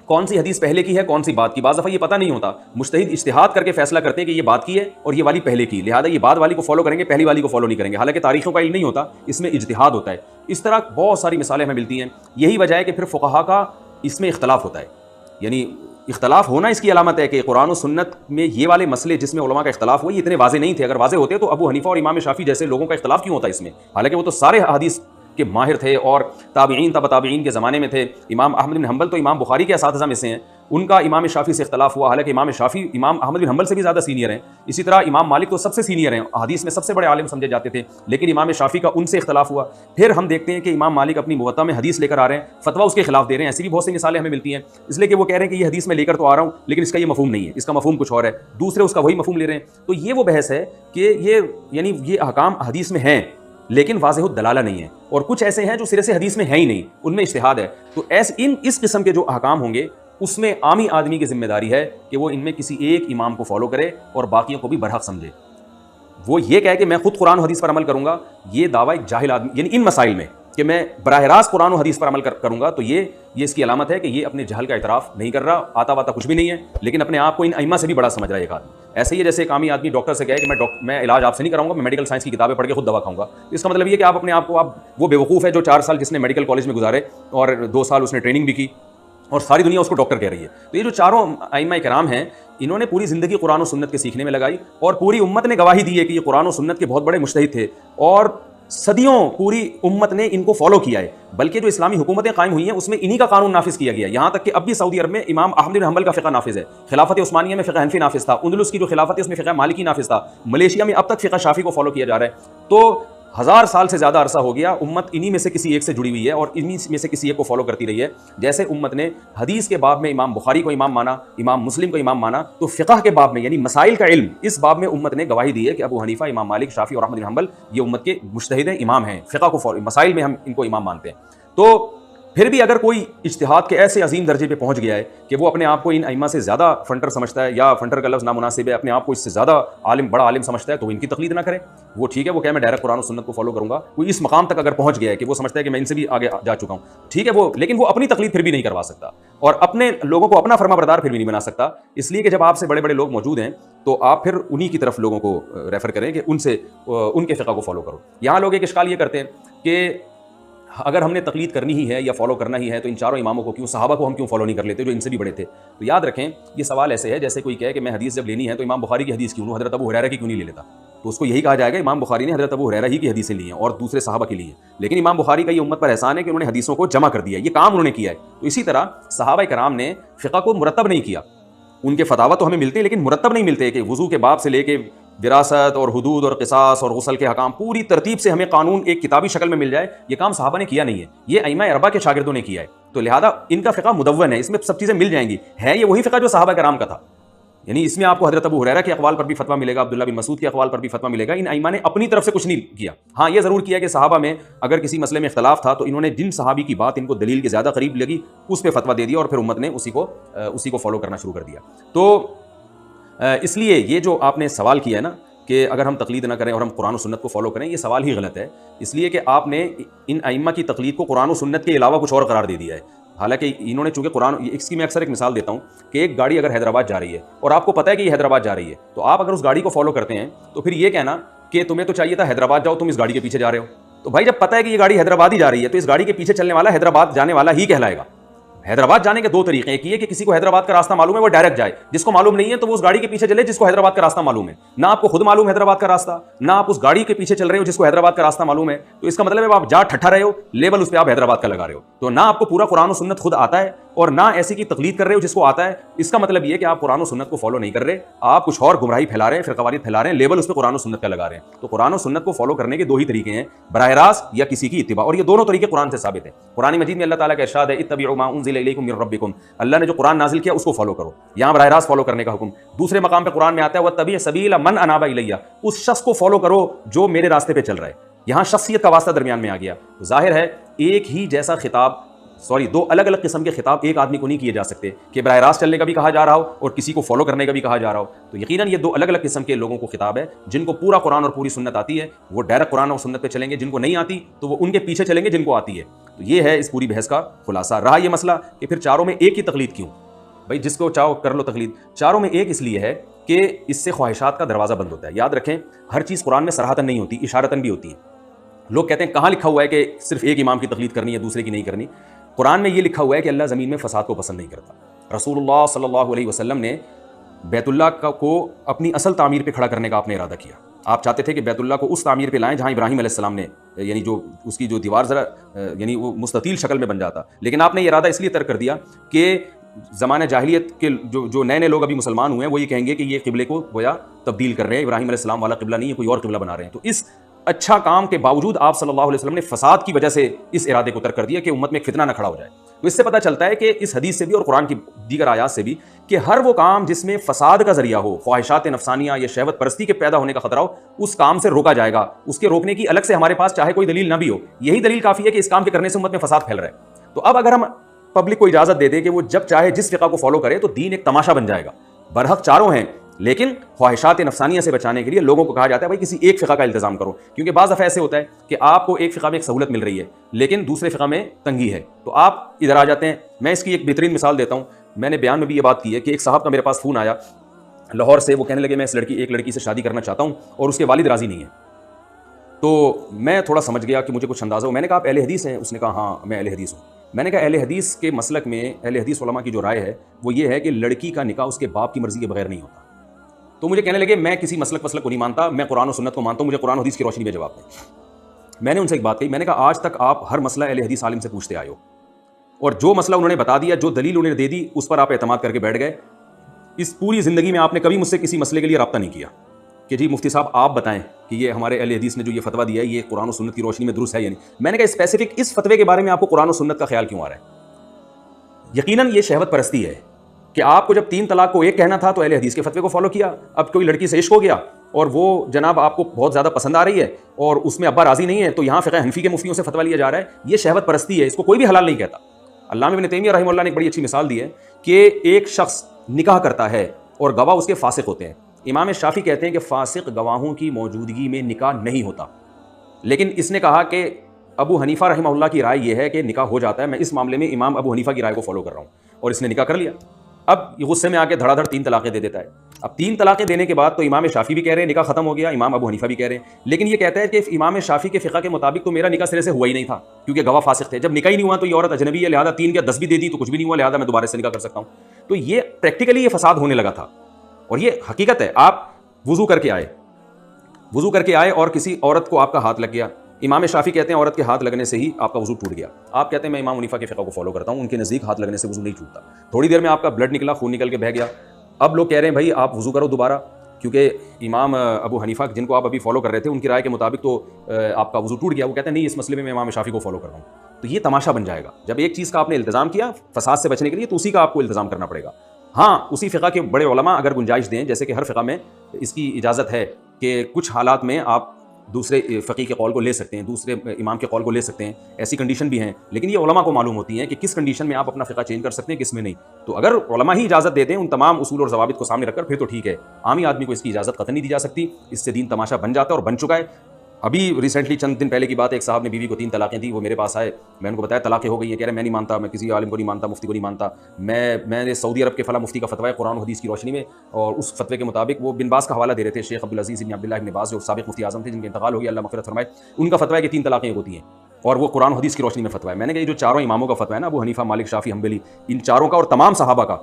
کون سی حدیث پہلے کی ہے کون سی بات کی, بعض دفعہ یہ پتہ نہیں ہوتا, مجتہد اجتہاد کر کے فیصلہ کرتے ہیں کہ یہ بات کی ہے اور یہ والی پہلے کی, لہٰذا یہ بعد والی کو فالو کریں گے, پہلی والی کو فالو نہیں کریں گے, حالانکہ تاریخوں کا علم نہیں ہوتا, اس میں اجتہاد ہوتا ہے. اس طرح بہت ساری مثالیں ہمیں ملتی ہیں. یہی وجہ ہے کہ پھر فقہا کا اس میں اختلاف ہوتا ہے, یعنی اختلاف ہونا اس کی علامت ہے کہ قرآن و سنت میں یہ والے مسئلے جس میں علماء کا اختلاف ہوئی اتنے واضح نہیں تھے. اگر واضح ہوتے تو ابو حنیفہ اور امام شافعی جیسے لوگوں کا اختلاف کیوں ہوتا ہے اس میں, حالانکہ وہ تو سارے حدیث کے ماہر تھے اور تابعین تبع تابعین کے زمانے میں تھے. امام احمد بن حنبل تو امام بخاری کے اساتذہ میں سے ہیں, ان کا امام شافعی سے اختلاف ہوا, حالانکہ امام شافعی امام احمد بن حنبل سے بھی زیادہ سینئر ہیں. اسی طرح امام مالک تو سب سے سینئر ہیں, حدیث میں سب سے بڑے عالم سمجھے جاتے تھے, لیکن امام شافعی کا ان سے اختلاف ہوا. پھر ہم دیکھتے ہیں کہ امام مالک اپنی موطا میں حدیث لے کر آ رہے ہیں, فتویٰ اس کے خلاف دے رہے ہیں. ایسی بھی بہت سی مثالیں ہمیں ملتی ہیں, اس لیے کہ وہ کہہ رہے ہیں کہ یہ حدیث میں لے کر تو آ رہا ہوں لیکن اس کا یہ مفہوم نہیں ہے, اس کا مفہوم کچھ اور ہے, دوسرے اس کا وہی مفہوم لے رہے ہیں. تو یہ وہ بحث ہے کہ یہ احکام حدیث میں ہیں لیکن واضح الدلالہ نہیں ہے, اور کچھ ایسے ہیں جو سرے سے حدیث میں ہیں ہی نہیں, ان میں اجتہاد ہے. تو اس قسم کے جو احکام ہوں گے اس میں عامی آدمی کی ذمہ داری ہے کہ وہ ان میں کسی ایک امام کو فالو کرے اور باقیوں کو بھی برحق سمجھے. وہ یہ کہے کہ میں خود قرآن و حدیث پر عمل کروں گا, یہ دعویٰ ایک جاہل آدمی, یعنی ان مسائل میں کہ میں براہ راست قرآن و حدیث پر عمل کروں گا, تو یہ اس کی علامت ہے کہ یہ اپنے جہل کا اعتراف نہیں کر رہا, آتا واتا کچھ بھی نہیں ہے, لیکن اپنے آپ کو ان ائمہ سے بھی بڑا سمجھ رہا ہے ایک آدمی. ایسے ہی جیسے ایک عامی آدمی ڈاکٹر سے کہے کہ میں علاج آپ سے نہیں کراؤں گا, میں میڈیکل سائنس کی کتابیں پڑھ کے خود دوا کھاؤں گا. اس کا مطلب یہ کہ آپ اپنے آپ کو وہ بیوقوف ہے جو 4 سال جس نے میڈیکل کالج میں گزارے اور 2 سال اس نے ٹریننگ بھی کی اور ساری دنیا اس کو ڈاکٹر کہہ رہی ہے. تو یہ جو چاروں ائمہ کرام ہیں انہوں نے پوری زندگی قرآن و سنت کے سیکھنے میں لگائی, اور پوری امت نے گواہی دی ہے کہ یہ قرآن و سنت کے بہت بڑے مجتہد تھے, اور صدیوں پوری امت نے ان کو فالو کیا ہے، بلکہ جو اسلامی حکومتیں قائم ہوئی ہیں اس میں انہی کا قانون نافذ کیا گیا، یہاں تک کہ اب بھی سعودی عرب میں امام احمد بن حنبل کا فقہ نافذ ہے، خلافت عثمانیہ میں فقہ حنفی نافذ تھا، اندلس کی جو خلافت ہے اس میں فقہ مالکی نافذ تھا، ملیشیا میں اب تک فقہ شافعی کو فالو کیا جا رہا ہے۔ تو 1000 سال سے زیادہ عرصہ ہو گیا امت انہی میں سے کسی ایک سے جڑی ہوئی ہے اور انہی میں سے کسی ایک کو فالو کرتی رہی ہے۔ جیسے امت نے حدیث کے باب میں امام بخاری کو امام مانا، امام مسلم کو امام مانا، تو فقہ کے باب میں یعنی مسائل کا علم، اس باب میں امت نے گواہی دی ہے کہ ابو حنیفہ، امام مالک، شافعی اور احمد بن حنبل یہ امت کے مجتہد ہیں، امام ہیں، فقہ کو مسائل میں ہم ان کو امام مانتے ہیں۔ تو پھر بھی اگر کوئی اجتہاد کے ایسے عظیم درجے پہ پہنچ گیا ہے کہ وہ اپنے آپ کو ان ائمہ سے زیادہ فنٹر سمجھتا ہے، یا فنٹر کا لفظ نامناسب ہے، اپنے آپ کو اس سے زیادہ بڑا عالم سمجھتا ہے، تو ان کی تقلید نہ کرے۔ وہ ٹھیک ہے، وہ کہ میں ڈائریکٹ قرآن و سنت کو فالو کروں گا، کوئی اس مقام تک اگر پہنچ گیا ہے کہ وہ سمجھتا ہے کہ میں ان سے بھی آگے جا چکا ہوں، ٹھیک ہے، وہ لیکن وہ اپنی تقلید پھر بھی نہیں کروا سکتا اور اپنے لوگوں کو اپنا فرما بردار پھر بھی نہیں بنا سکتا، اس لیے کہ جب آپ سے بڑے بڑے لوگ موجود ہیں تو آپ پھر انہی کی طرف لوگوں کو ریفر کریں کہ ان کے فقہ کو فالو کرو۔ یہاں لوگ ایک اشکال یہ کرتے ہیں کہ اگر ہم نے تقلید کرنی ہی ہے یا فالو کرنا ہی ہے تو ان چاروں اماموں کو کیوں، صحابہ کو ہم کیوں فالو نہیں کر لیتے جو ان سے بھی بڑے تھے؟ تو یاد رکھیں یہ سوال ایسے ہے جیسے کوئی کہے کہ میں حدیث جب لینی ہے تو امام بخاری کی حدیث کیوں لوں، حضرت ابو ہریرہ کی کیوں نہیں لے لیتا؟ تو اس کو یہی کہا جائے گا امام بخاری نے حضرت ابو ہریرہ ہی کی حدیثیں لی ہیں اور دوسرے صحابہ کی لی ہیں، لیکن امام بخاری کا یہ امت پر احسان ہے کہ انہوں نے حدیثوں کو جمع کر دیا ہے، یہ کام انہوں نے کیا ہے۔ تو اسی طرح صحابہ کرام نے فقہ کو مرتب نہیں کیا، ان کے فتاوی تو ہمیں ملتے ہیں لیکن مرتب نہیں ملتے کہ وضو کے باب سے لے کے وراثت اور حدود اور قصاص اور غسل کے حکام پوری ترتیب سے ہمیں قانون ایک کتابی شکل میں مل جائے، یہ کام صحابہ نے کیا نہیں ہے، یہ ائمہ اربعہ کے شاگردوں نے کیا ہے۔ تو لہذا ان کا فقہ مدون ہے، اس میں سب چیزیں مل جائیں گی، ہے یہ وہی فقہ جو صحابہ کرام کا تھا، یعنی اس میں آپ کو حضرت ابو ہریرہ کے اقوال پر بھی فتویٰ ملے گا، عبداللہ بن مسعود کے اقوال پر بھی فتویٰ ملے گا۔ ان ائمہ نے اپنی طرف سے کچھ نہیں کیا، ہاں یہ ضرور کیا کہ صحابہ میں اگر کسی مسئلے میں اختلاف تھا تو انہوں نے جن صحابی کی بات ان کو دلیل کے زیادہ قریب لگی اس پہ فتویٰ دے دیا اور پھر امت نے اسی کو فالو کرنا شروع کر دیا۔ تو اس لیے یہ جو آپ نے سوال کیا ہے نا کہ اگر ہم تقلید نہ کریں اور ہم قرآن و سنت کو فالو کریں، یہ سوال ہی غلط ہے، اس لیے کہ آپ نے ان ائمہ کی تقلید کو قرآن و سنت کے علاوہ کچھ اور قرار دے دیا ہے۔ حالانکہ انہوں نے چونکہ قرآن، اس کی میں اکثر ایک مثال دیتا ہوں کہ ایک گاڑی اگر حیدرآباد جا رہی ہے اور آپ کو پتہ ہے کہ یہ حیدرآباد جا رہی ہے، تو آپ اگر اس گاڑی کو فالو کرتے ہیں تو پھر یہ کہنا کہ تمہیں تو چاہیے تھا حیدرآباد جاؤ، تم اس گاڑی کے پیچھے جا رہے ہو۔ تو بھائی جب پتہ ہے کہ یہ گاڑی حیدرآباد ہی جا رہی ہے تو اس گاڑی کے پیچھے چلنے والا حیدرآباد جانے والا ہی کہلائے گا۔ حیدرآباد جانے کے دو طریقے، ایک یہ کہ کسی کو حیدرآباد کا راستہ معلوم ہے وہ ڈائریکٹ جائے، جس کو معلوم نہیں ہے تو وہ اس گاڑی کے پیچھے چلے جس کو حیدرآباد کا راستہ معلوم ہے۔ نہ آپ کو خود معلوم حیدرآباد کا راستہ، نہ آپ اس گاڑی کے پیچھے چل رہے ہو جس کو حیدرآباد کا راستہ معلوم ہے، تو اس کا مطلب ہے آپ جا ٹھٹھا رہے ہو، لیبل اس پہ آپ حیدرآباد کا لگا رہے ہو۔ تو نہ آپ کو پورا قرآن و سنت خود آتا ہے اور نہ ایسی کی تقلید کر رہے ہو جس کو آتا ہے، اس کا مطلب یہ کہ آپ قرآن و سنت کو فالو نہیں کر رہے، آپ کچھ اور گمراہی پھیلا رہے ہیں، فرقواریت پھیلا رہے ہیں، لیبل اس پہ قرآن و سنت کا لگا رہے ہیں۔ تو قرآن و سنت کو فالو کرنے کے دو ہی طریقے ہیں، براہ راست یا کسی کی اتباع، اور یہ دونوں طریقے قرآن سے ثابت ہیں۔ قرآن مجید میں اللہ تعالیٰ کا ارشاد ہے اتبعوا ما انزل الیکم من ربکم، اللہ نے جو قرآن نازل کیا اس کو فالو کرو، یہاں براہ راست فالو کرنے کا حکم۔ دوسرے مقام پہ قرآن میں آتا ہے واتبع سبیل من اناب الی، اس شخص کو فالو کرو جو میرے راستے پہ چل رہا ہے، یہاں شخصیت کا واسطہ درمیان میں آ گیا۔ ظاہر ہے ایک ہی جیسا خطاب، دو الگ الگ قسم کے خطاب ایک آدمی کو نہیں کیے جا سکتے کہ براہ راست چلنے کا بھی کہا جا رہا ہو اور کسی کو فالو کرنے کا بھی کہا جا رہا ہو۔ تو یقیناً یہ دو الگ الگ قسم کے لوگوں کو خطاب ہے، جن کو پورا قرآن اور پوری سنت آتی ہے وہ ڈائریکٹ قرآن اور سنت پہ چلیں گے، جن کو نہیں آتی تو وہ ان کے پیچھے چلیں گے جن کو آتی ہے۔ تو یہ ہے اس پوری بحث کا خلاصہ۔ رہا یہ مسئلہ کہ پھر چاروں میں ایک ہی تقلید کیوں؟ بھائی جس کو چاہو کر لو تقلید، چاروں میں ایک اس لیے ہے کہ اس سے خواہشات کا دروازہ بند ہوتا ہے۔ یاد رکھیں ہر چیز قرآن میں صراحتاً نہیں ہوتی، اشارتاً بھی ہوتی ہے۔ لوگ کہتے ہیں کہاں لکھا ہوا ہے کہ صرف ایک امام کی تقلید کرنی ہے دوسرے کی نہیں کرنی؟ قرآن میں یہ لکھا ہوا ہے کہ اللہ زمین میں فساد کو پسند نہیں کرتا۔ رسول اللہ صلی اللہ علیہ وسلم نے بیت اللہ کو اپنی اصل تعمیر پہ کھڑا کرنے کا آپ نے ارادہ کیا، آپ چاہتے تھے کہ بیت اللہ کو اس تعمیر پہ لائیں جہاں ابراہیم علیہ السلام نے، یعنی جو اس کی جو دیوار ذرا یعنی وہ مستطیل شکل میں بن جاتا، لیکن آپ نے یہ ارادہ اس لیے ترک کر دیا کہ زمانہ جاہلیت کے جو نئے لوگ ابھی مسلمان ہوئے ہیں وہ یہ کہیں گے کہ یہ قبلے کو گویا تبدیل کر رہے ہیں، ابراہیم علیہ السلام والا قبلہ نہیں ہے، کوئی اور قبلہ بنا رہے ہیں۔ تو اس اچھا کام کے باوجود آپ صلی اللہ علیہ وسلم نے فساد کی وجہ سے اس ارادے کو ترک کر دیا کہ امت میں ایک فتنہ نہ کھڑا ہو جائے۔ تو اس سے پتہ چلتا ہے کہ اس حدیث سے بھی اور قرآن کی دیگر آیات سے بھی کہ ہر وہ کام جس میں فساد کا ذریعہ ہو، خواہشات نفسانیہ یا شہوت پرستی کے پیدا ہونے کا خطرہ ہو، اس کام سے روکا جائے گا۔ اس کے روکنے کی الگ سے ہمارے پاس چاہے کوئی دلیل نہ بھی ہو، یہی دلیل کافی ہے کہ اس کام کے کرنے سے امت میں فساد پھیل رہا ہے۔ تو اب اگر ہم پبلک کو اجازت دے دیں کہ وہ جب چاہے جس فقہ کو فالو کرے تو دین ایک تماشا بن جائے گا۔ برحق چاروں ہیں، لیکن خواہشات نفسانیہ سے بچانے کے لیے لوگوں کو کہا جاتا ہے بھائی کسی ایک فقہ کا التزام کرو، کیونکہ بعض دفعہ ایسے ہوتا ہے کہ آپ کو ایک فقہ میں ایک سہولت مل رہی ہے لیکن دوسرے فقہ میں تنگی ہے، تو آپ ادھر آ جاتے ہیں۔ میں اس کی ایک بہترین مثال دیتا ہوں، میں نے بیان میں بھی یہ بات کی ہے کہ ایک صاحب کا میرے پاس فون آیا لاہور سے، وہ کہنے لگے میں ایک لڑکی سے شادی کرنا چاہتا ہوں اور اس کے والد راضی نہیں ہیں۔ تو میں تھوڑا سمجھ گیا کہ مجھے کچھ اندازہ ہو، میں نے کہا آپ اہل حدیث ہیں؟ اس نے کہا ہاں میں اہل حدیث ہوں۔ میں نے کہا اہل حدیث کے مسلک میں اہل حدیث علماء کی جو رائے ہے وہ یہ ہے کہ لڑکی کا نکاح اس کے باپ کی مرضی کے بغیر نہیں ہوتا۔ تو مجھے کہنے لگے میں کسی مسلک کو نہیں مانتا، میں قرآن و سنت کو مانتا ہوں، مجھے قرآن و حدیث کی روشنی میں جواب دیں۔ میں نے ان سے ایک بات کہی, میں نے کہا آج تک آپ ہر مسئلہ اہل حدیث عالم سے پوچھتے آئے ہو, اور جو مسئلہ انہوں نے بتا دیا, جو دلیل انہوں نے دے دی, اس پر آپ اعتماد کر کے بیٹھ گئے. اس پوری زندگی میں آپ نے کبھی مجھ سے کسی مسئلے کے لیے رابطہ نہیں کیا کہ جی مفتی صاحب آپ بتائیں کہ یہ ہمارے اہل حدیث نے جو یہ فتویٰ دیا ہے یہ قرآن و سنت کی روشنی میں درست ہے یا نہیں. میں نے کہا اسپیسیفک اس فتوے کے بارے میں آپ کو قرآن و سنت کا خیال کیوں آ رہا ہے؟ یقیناً یہ شہوت پرستی ہے کہ آپ کو جب 3 طلاق کو ایک کہنا تھا تو اہل حدیث کے فتوے کو فالو کیا. اب کوئی لڑکی سے عشق ہو گیا اور وہ جناب آپ کو بہت زیادہ پسند آ رہی ہے اور اس میں ابا راضی نہیں ہے, تو یہاں فقہ حنفی کے مفتیوں سے فتویٰ لیا جا رہا ہے. یہ شہوت پرستی ہے, اس کو کوئی بھی حلال نہیں کہتا. علامہ ابن تیمیہ رحمہ اللہ نے ایک بڑی اچھی مثال دی ہے کہ ایک شخص نکاح کرتا ہے اور گواہ اس کے فاسق ہوتے ہیں. امام شافعی کہتے ہیں کہ فاسق گواہوں کی موجودگی میں نکاح نہیں ہوتا, لیکن اس نے کہا کہ ابو حنیفہ رحمہ اللہ کی رائے یہ ہے کہ نکاح ہو جاتا ہے. میں اس معاملے میں امام ابو حنیفہ کی رائے کو فالو کر رہا ہوں, اور اس نے نکاح کر لیا. اب یہ غصے میں آ کے دھڑا دھڑ 3 طلاقیں دے دیتا ہے. اب 3 طلاقیں دینے کے بعد تو امام شافعی بھی کہہ رہے ہیں نکاح ختم ہو گیا, امام ابو حنیفہ بھی کہہ رہے ہیں, لیکن یہ کہتا ہے کہ امام شافعی کے فقہ کے مطابق تو میرا نکاح سرے سے ہوا ہی نہیں تھا کیونکہ گواہ فاسق تھے. جب نکاح ہی نہیں ہوا تو یہ عورت اجنبی ہے, لہٰذا 3 یا 10 بھی دے دی تو کچھ بھی نہیں ہوا, لہٰذا میں دوبارہ سے نکاح کر سکتا ہوں. تو یہ پریکٹیکلی یہ فساد ہونے لگا تھا, اور یہ حقیقت ہے. آپ وضو کر کے آئے اور کسی عورت کو آپ کا ہاتھ لگ گیا. امام شافعی کہتے ہیں عورت کے ہاتھ لگنے سے ہی آپ کا وضو ٹوٹ گیا. آپ کہتے ہیں میں امام حنیفہ کے فقہ کو فالو کرتا ہوں, ان کے نزدیک ہاتھ لگنے سے وضو نہیں ٹوٹتا. تھوڑی دیر میں آپ کا بلڈ نکلا, خون نکل کے بہہ گیا. اب لوگ کہہ رہے ہیں بھائی آپ وضو کرو دوبارہ, کیونکہ امام ابو حنیفہ جن کو آپ ابھی فالو کر رہے تھے ان کی رائے کے مطابق تو آپ کا وضو ٹوٹ گیا. وہ کہتے ہیں نہیں اس مسئلے میں امام شافعی کو فالو کر رہا ہوں. تو یہ تماشا بن جائے گا. جب ایک چیز کا آپ نے التزام کیا فساد سے بچنے کے لیے تو اسی کا آپ کو التزام کرنا پڑے گا. ہاں اسی فقہ کے بڑے علماء اگر گنجائش دیں, جیسے کہ ہر فقہ میں اس کی اجازت ہے کہ کچھ حالات میں آپ دوسرے فقی کے قول کو لے سکتے ہیں, دوسرے امام کے قول کو لے سکتے ہیں, ایسی کنڈیشن بھی ہیں. لیکن یہ علماء کو معلوم ہوتی ہیں کہ کس کنڈیشن میں آپ اپنا فقہ چینج کر سکتے ہیں, کس میں نہیں. تو اگر علماء ہی اجازت دیتے ہیں ان تمام اصول اور ضوابط کو سامنے رکھ کر, پھر تو ٹھیک ہے. عامی آدمی کو اس کی اجازت قطعی نہیں دی جا سکتی. اس سے دین تماشا بن جاتا ہے اور بن چکا ہے. ابھی ریسنٹلی چند دن پہلے کی بات ہے, ایک صاحب نے بیوی کو 3 طلاقیں دی. وہ میرے پاس آئے, میں ان کو بتایا طلاقیں ہو گئی ہیں. کہہ رہے میں نہیں مانتا, میں کسی عالم کو نہیں مانتا, مفتی کو نہیں مانتا. میں نے سعودی عرب کے فلاں مفتی کا فتویٰ ہے قرآن و حدیث کی روشنی میں, اور اس فتوے کے مطابق وہ بن باز کا حوالہ دے رہے تھے. شیخ عبدالعزیز بن عبداللہ بن باز جو سابق مفتی اعظم تھے, جن کے انتقال ہو گیا اللہ مغفرت فرمائے, ان کا فتویٰ ہے کہ 3 طلاقیں ہوتی ہیں اور وہ قرآن و حدیث کی روشنی میں فتویٰ ہے. میں نے کہا یہ جو چاروں اماموں کا فتویٰ ہے نا, ابو حنیفہ, مالک, شافعی, حنبلی, ان چاروں کا اور تمام صحابہ کا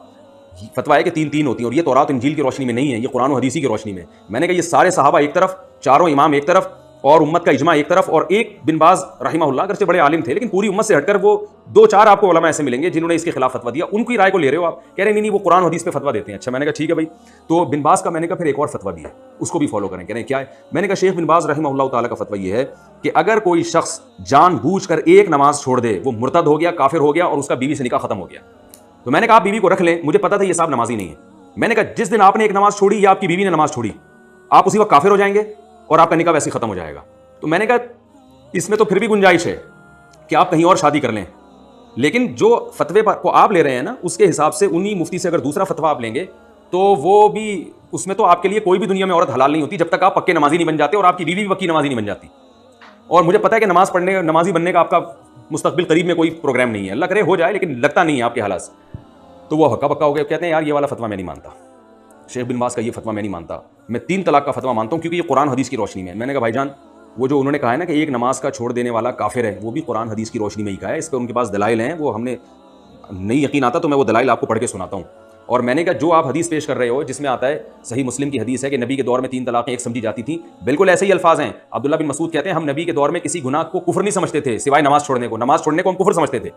فتویٰ ہے کہ 3 ہوتی ہیں, اور یہ تورات انجیل کی روشنی میں نہیں ہے, یہ قرآن و حدیث کی روشنی میں. میں نے کہا یہ سارے صحابہ ایک طرف, چاروں امام ایک طرف, اور امت کا اجماع ایک طرف, اور ایک بن باز رحمہ اللہ اگرچہ بڑے عالم تھے لیکن پوری امت سے ہٹ کر وہ 2-4 آپ کو علماء ایسے ملیں گے جنہوں نے اس کے خلاف فتویٰ دیا. ان کی رائے کو لے رہے ہو آپ, کہہ رہے نہیں وہ قرآن حدیث پہ فتویٰ دیتے ہیں. اچھا میں نے کہا ٹھیک ہے بھائی, تو بن باز کا میں نے کہا پھر ایک اور فتویٰ بھی ہے, اس کو بھی فالو کریں. کہہ رہے ہیں کیا ہے؟ میں نے کہا شیخ بن باز رحمہ اللہ تعالیٰ کا فتویٰ یہ ہے کہ اگر کوئی شخص جان بوجھ کر ایک نماز چھوڑ دے, وہ مرتد ہو گیا, کافر ہو گیا, اور اس کا بیوی سے نکاح ختم ہو گیا. تو میں نے کہا آپ بیوی کو رکھ لیں. مجھے پتا تھا یہ صاحب نمازی نہیں ہے. میں نے کہا جس دن آپ نے ایک نماز چھوڑی یا آپ کی بیوی نے نماز چھوڑی, آپ اسی وقت کافر ہو جائیں گے اور آپ کا نکاح ویسے ہی ختم ہو جائے گا. تو میں نے کہا اس میں تو پھر بھی گنجائش ہے کہ آپ کہیں اور شادی کر لیں, لیکن جو فتوے کو آپ لے رہے ہیں نا اس کے حساب سے انہی مفتی سے اگر دوسرا فتویٰ آپ لیں گے تو وہ بھی اس میں تو آپ کے لیے کوئی بھی دنیا میں عورت حلال نہیں ہوتی جب تک آپ پکے نمازی نہیں بن جاتے, اور آپ کی بیوی بھی پکی نمازی نہیں بن جاتی. اور مجھے پتا ہے کہ نمازی بننے کا آپ کا مستقبل قریب میں کوئی پروگرام نہیں ہے, اللہ کرے ہو جائے, لیکن لگتا نہیں ہے آپ کے حالات سے. تو وہ ہکا بکا ہو گیا, کہتے ہیں یار یہ والا فتویٰ میں نہیں مانتا, شیخ بن باز کا یہ فتویٰ میں نہیں مانتا, میں 3 طلاق کا فتویٰ مانتا ہوں کیونکہ یہ قرآن حدیث کی روشنی میں. میں نے کہا بھائی جان وہ جو انہوں نے کہا ہے نا کہ ایک نماز کا چھوڑ دینے والا کافر ہے, وہ بھی قرآن حدیث کی روشنی میں ہی کہا ہے. اس پہ ان کے پاس دلائل ہیں, وہ ہم نے نہیں یقین آتا تو میں وہ دلائل آپ کو پڑھ کے سناتا ہوں. اور میں نے کہا جو آپ حدیث پیش کر رہے ہو جس میں آتا ہے, صحیح مسلم کی حدیث ہے کہ نبی کے دور میں 3 طلاقیں ایک سمجھی جاتی تھیں, بالکل ایسے ہی الفاظ ہیں. عبداللہ بن مسعود کہتے ہیں ہم نبی کے دور میں کسی گناہ کو کفر نہیں سمجھتے تھے سوائے نماز چھوڑنے کو. نماز چھوڑنے کو ہم کفر سمجھتے تھے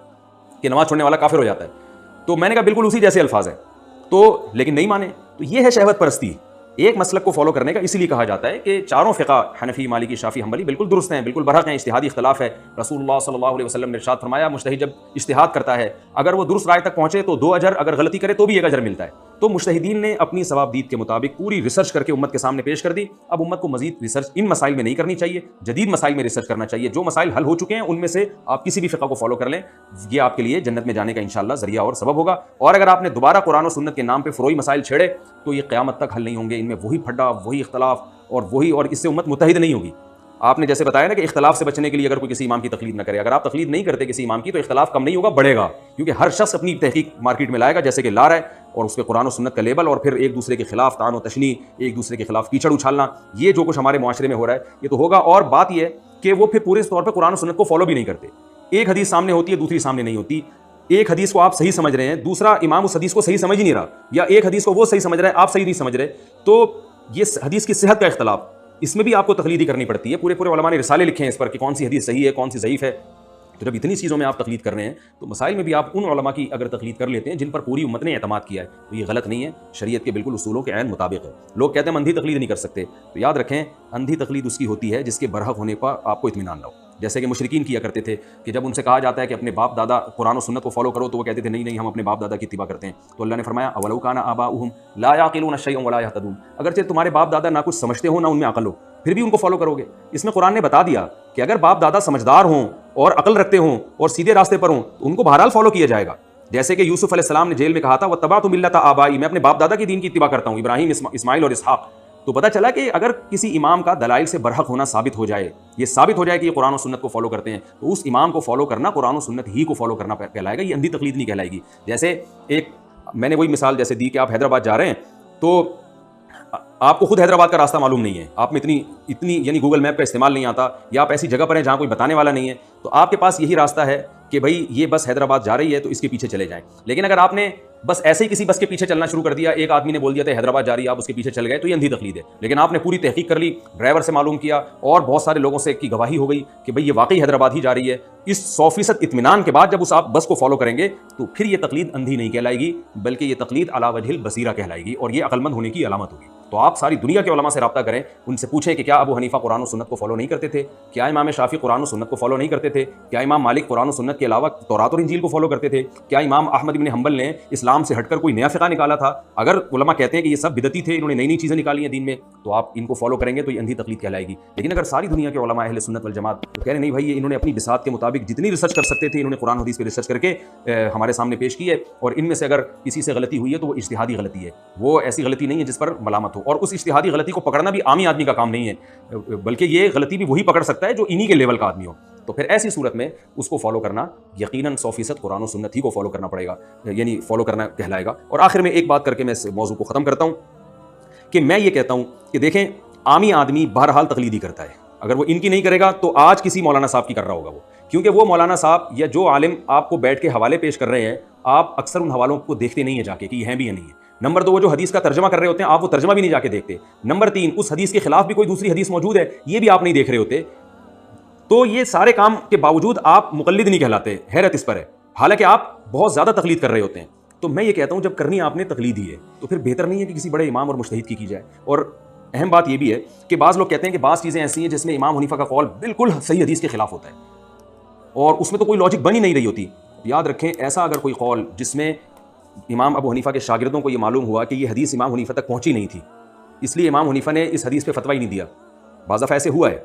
کہ نماز چھوڑنے والا کافر ہو جاتا ہے. تو میں نے کہا بالکل اسی جیسے الفاظ ہیں, تو لیکن نہیں مانے. تو یہ ہے شہوت پرستی, ایک مسلک کو فالو کرنے کا. اسی لیے کہا جاتا ہے کہ چاروں فقہ حنفی, مالکی, شافعی, حنبلی بالکل درست ہیں, بالکل برحق ہیں, اجتہادی اختلاف ہے. رسول اللہ صلی اللہ علیہ وسلم نے ارشاد فرمایا مجتہد جب اجتہاد کرتا ہے اگر وہ درست رائے تک پہنچے تو 2 اجر, اگر غلطی کرے تو بھی 1 اجر ملتا ہے. تو مجتہدین نے اپنی ثواب دید کے مطابق پوری ریسرچ کر کے امت کے سامنے پیش کر دی. اب امت کو مزید ریسرچ ان مسائل میں نہیں کرنی چاہیے, جدید مسائل میں ریسرچ کرنا چاہیے. جو مسائل حل ہو چکے ہیں ان میں سے آپ کسی بھی فقہ کو فالو کر لیں, یہ آپ کے لیے جنت میں جانے کا انشاءاللہ ذریعہ اور سبب ہوگا. اور اگر آپ نے دوبارہ قرآن و سنت کے نام پہ فروعی مسائل چھیڑے تو یہ قیامت تک حل نہیں ہوں گے. ان میں وہی پھڈا, وہی اختلاف اور اس سے امت متحد نہیں ہوگی. آپ نے جیسے بتایا نا کہ اختلاف سے بچنے کے لیے اگر کوئی کسی امام کی تقلید نہ کرے, اگر آپ تقلید نہیں کرتے کسی امام کی تو اختلاف کم نہیں ہوگا, بڑھے گا. کیونکہ ہر شخص اپنی تحقیق مارکیٹ میں لائے گا جیسے کہ لا رہا ہے, اور اس پہ قرآن و سنت کا لیبل, اور پھر ایک دوسرے کے خلاف طعن و تشنیع, ایک دوسرے کے خلاف کیچڑ اچھالنا, یہ جو کچھ ہمارے معاشرے میں ہو رہا ہے یہ تو ہوگا. اور بات یہ ہے کہ وہ پھر پورے طور پہ قرآن و سنت کو فالو بھی نہیں کرتے. ایک حدیث سامنے ہوتی ہے, دوسری سامنے نہیں ہوتی. ایک حدیث کو آپ صحیح سمجھ رہے ہیں, دوسرا امام اس حدیث کو صحیح سمجھ ہی نہیں رہا, یا ایک حدیث کو وہ صحیح سمجھ رہا ہے, آپ صحیح نہیں سمجھ رہے. تو یہ حدیث کی صحت کا اختلاف, اس میں بھی آپ کو تقلید ہی کرنی پڑتی ہے. پورے علماء نے رسالے لکھے ہیں اس پر کہ کون سی حدیث صحیح ہے کون سی ضعیف ہے. تو جب اتنی چیزوں میں آپ تقلید کر رہے ہیں تو مسائل میں بھی آپ ان علماء کی اگر تقلید کر لیتے ہیں جن پر پوری امت نے اعتماد کیا ہے تو یہ غلط نہیں ہے, شریعت کے بالکل اصولوں کے عین مطابق ہے. لوگ کہتے ہیں ہم اندھی تقلید نہیں کر سکتے, تو یاد رکھیں اندھی تقلید اس کی ہوتی ہے جس کے برحق ہونے پر آپ کو اطمینان نہ ہو. جیسے کہ مشرکین کیا کرتے تھے کہ جب ان سے کہا جاتا ہے کہ اپنے باپ دادا قرآن و سنت کو فالو کرو تو وہ کہتے تھے نہیں ہم اپنے باپ دادا کی اتباع کرتے ہیں. تو اللہ نے فرمایا اولو کان آباؤہم لا یعقلون شیئا ولا یہتدون, اگرچہ تمہارے باپ دادا نہ کچھ سمجھتے ہو نہ ان میں عقل ہو پھر بھی ان کو فالو کرو گے. اس میں قرآن نے بتا دیا کہ اگر باپ دادا سمجھدار ہوں اور عقل رکھتے ہوں اور سیدھے راستے پر ہوں تو ان کو بہرحال فالو کیا جائے گا. جیسے کہ یوسف علیہ السلام نے جیل میں کہا تھا واتبعت ملۃ آبائی, میں اپنے باپ دادا کی دین کی اتباع کرتا ہوں, ابراہیم اسماعیل اور اسحاق. تو پتہ چلا کہ اگر کسی امام کا دلائل سے برحق ہونا ثابت ہو جائے, یہ ثابت ہو جائے کہ یہ قرآن و سنت کو فالو کرتے ہیں, تو اس امام کو فالو کرنا قرآن و سنت ہی کو فالو کرنا کہلائے گا, یہ اندھی تقلید نہیں کہلائے گی. جیسے ایک میں نے وہی مثال جیسے دی کہ آپ حیدرآباد جا رہے ہیں تو آپ کو خود حیدرآباد کا راستہ معلوم نہیں ہے, آپ میں اتنی یعنی گوگل میپ کا استعمال نہیں آتا, یا آپ ایسی جگہ پر ہیں جہاں کوئی بتانے والا نہیں ہے, تو آپ کے پاس یہی راستہ ہے کہ بھائی یہ بس حیدرآباد جا رہی ہے تو اس کے پیچھے چلے جائیں. لیکن اگر آپ نے بس ایسے ہی کسی بس کے پیچھے چلنا شروع کر دیا, ایک آدمی نے بول دیا تھا حیدرآباد جا رہی ہے آپ اس کے پیچھے چل گئے, تو یہ اندھی تقلید ہے. لیکن آپ نے پوری تحقیق کر لی, ڈرائیور سے معلوم کیا اور بہت سارے لوگوں سے کی گواہی ہو گئی کہ بھئی یہ واقعی حیدرآباد ہی جا رہی ہے. اس 100% اطمینان کے بعد جب اس آپ بس کو فالو کریں گے تو پھر یہ تقلید اندھی نہیں کہلائے گی بلکہ یہ تقلید علی وجہ البصیرہ کہلائے گی, اور یہ عقل مند ہونے کی علامت ہوگی. تو آپ ساری دنیا کے علماء سے رابطہ کریں, ان سے پوچھیں کہ کیا ابو حنیفہ قرآن و سنت کو فالو نہیں کرتے تھے, کیا امام شافعی قرآن و سنت کو فالو نہیں کرتے تھے, کیا امام مالک قرآن و سنت کے علاوہ تورات اور انجیل کو فالو کرتے تھے, کیا امام احمد بن حنبل نے اسلام سے ہٹ کر کوئی نیا فقہ نکالا تھا. اگر علماء کہتے ہیں کہ یہ سب بدعتی تھے, انہوں نے نئی چیزیں نکالی ہیں دین میں, تو آپ ان کو فالو کریں گے تو یہ اندھی تقلید کہلائے گی. لیکن اگر ساری دنیا کے علماء اہل سنت والجماعت تو کہہ رہے نہیں بھائی انہوں نے اپنی بساط کے مطابق جتنی ریسرچ کر سکتے تھے انہوں نے قرآن حدیث پہ ریسرچ کر کے ہمارے سامنے پیش کی ہے, اور ان میں سے اگر کسی سے غلطی ہوئی ہے تو وہ اجتہادی غلطی ہے, وہ ایسی غلطی نہیں ہے جس پر ملامت ہو. اور اس اجتہادی غلطی کو پکڑنا بھی عامی آدمی کا کام نہیں ہے, بلکہ یہ غلطی بھی وہی پکڑ سکتا ہے جو انہی کے لیول کا آدمی ہو. تو پھر ایسی صورت میں اس کو فالو کرنا یقیناً 100% قرآن و سنت ہی کو فالو کرنا پڑے گا, یعنی فالو کرنا کہلائے گا. اور آخر میں ایک بات کر کے میں اس موضوع کو ختم کرتا ہوں کہ میں یہ کہتا ہوں کہ دیکھیں عامی آدمی بہرحال تقلیدی کرتا ہے, اگر وہ ان کی نہیں کرے گا تو آج کسی مولانا صاحب کی کر رہا ہوگا وہ, کیونکہ وہ مولانا صاحب یا جو عالم آپ کو بیٹھ کے حوالے پیش کر رہے ہیں آپ اکثر ان حوالوں کو دیکھتے نہیں ہیں جا کے کہ یہ ہیں بھی یا نہیں ہے. نمبر 2 وہ جو حدیث کا ترجمہ کر رہے ہوتے ہیں آپ وہ ترجمہ بھی نہیں جا کے دیکھتے. نمبر 3 اس حدیث کے خلاف بھی کوئی دوسری حدیث موجود ہے یہ بھی آپ نہیں دیکھ رہے ہوتے. تو یہ سارے کام کے باوجود آپ مقلد نہیں کہلاتے, حیرت اس پر ہے, حالانکہ آپ بہت زیادہ تقلید کر رہے ہوتے ہیں. تو میں یہ کہتا ہوں جب کرنی آپ نے تقلید ہی ہے تو پھر بہتر نہیں ہے کہ کسی بڑے امام اور مجتہد کی جائے. اور اہم بات یہ بھی ہے کہ بعض لوگ کہتے ہیں کہ بعض چیزیں ایسی ہیں جس میں امام حنیفہ کا قول بالکل صحیح حدیث کے خلاف ہوتا ہے اور اس میں تو کوئی لاجک بن ہی نہیں رہی ہوتی. یاد رکھیں ایسا اگر کوئی قول جس میں امام ابو حنیفہ کے شاگردوں کو یہ معلوم ہوا کہ یہ حدیث امام حنیفہ تک پہنچی نہیں تھی, اس لیے امام حنیفہ نے اس حدیث پہ فتویٰ ہی نہیں دیا, بعض دفعہ ایسے ہوا ہے,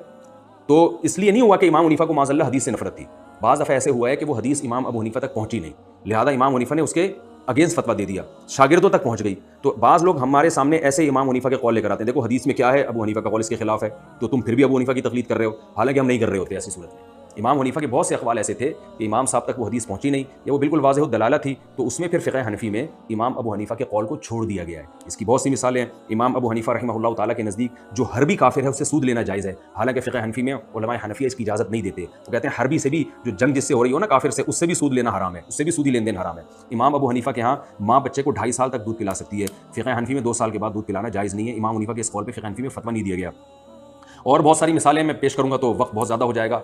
تو اس لیے نہیں ہوا کہ امام حنیفہ کو معاذ اللہ حدیث سے نفرت تھی, بعض دفعہ ایسے ہوا ہے کہ وہ حدیث امام ابو حنیفہ تک پہنچی نہیں, لہذا امام حنیفہ نے اس کے اگینسٹ فتویٰ دے دیا, شاگردوں تک پہنچ گئی. تو بعض لوگ ہمارے سامنے ایسے امام حنیفہ کے قول لے کر آتے ہیں, دیکھو حدیث میں کیا ہے, ابو حنیفہ کا قول اس کے خلاف ہے, تو تم پھر بھی ابو حنیفہ کی تقلید کر رہے ہو, حالانکہ ہم نہیں کر رہے ہوتے. ایسی صورت میں امام حنیفہ کے بہت سے اقوال ایسے تھے کہ امام صاحب تک وہ حدیث پہنچی نہیں یا وہ بالکل واضح الدلالہ تھی, تو اس میں پھر فقہ حنفی میں امام ابو حنیفہ کے قول کو چھوڑ دیا گیا ہے. اس کی بہت سی مثالیں ہیں. امام ابو حنیفہ رحمہ اللہ تعالیٰ کے نزدیک جو حربی کافر ہے اس سے سود لینا جائز ہے, حالانکہ فقہ حنفی میں علماء حنفیہ اس کی اجازت نہیں دیتے. وہ کہتے ہیں حربی سے بھی, جو جنگ جس سے ہو رہی ہو نا کافر سے, اس سے بھی سود لینا حرام ہے, اس سے بھی سودی لین دین حرام ہے. امام ابو حنیفہ کے ہاں ماں بچے کو 2.5 سال تک دودھ پلا سکتی ہے, فقہ حنفی میں 2 سال کے بعد دودھ پلانا جائز نہیں ہے. امام حنیفہ کے اس قول پہ فقہ حنفی میں فتویٰ نہیں دیا گیا. اور بہت ساری مثالیں میں پیش کروں گا تو وقت بہت زیادہ ہو جائے گا,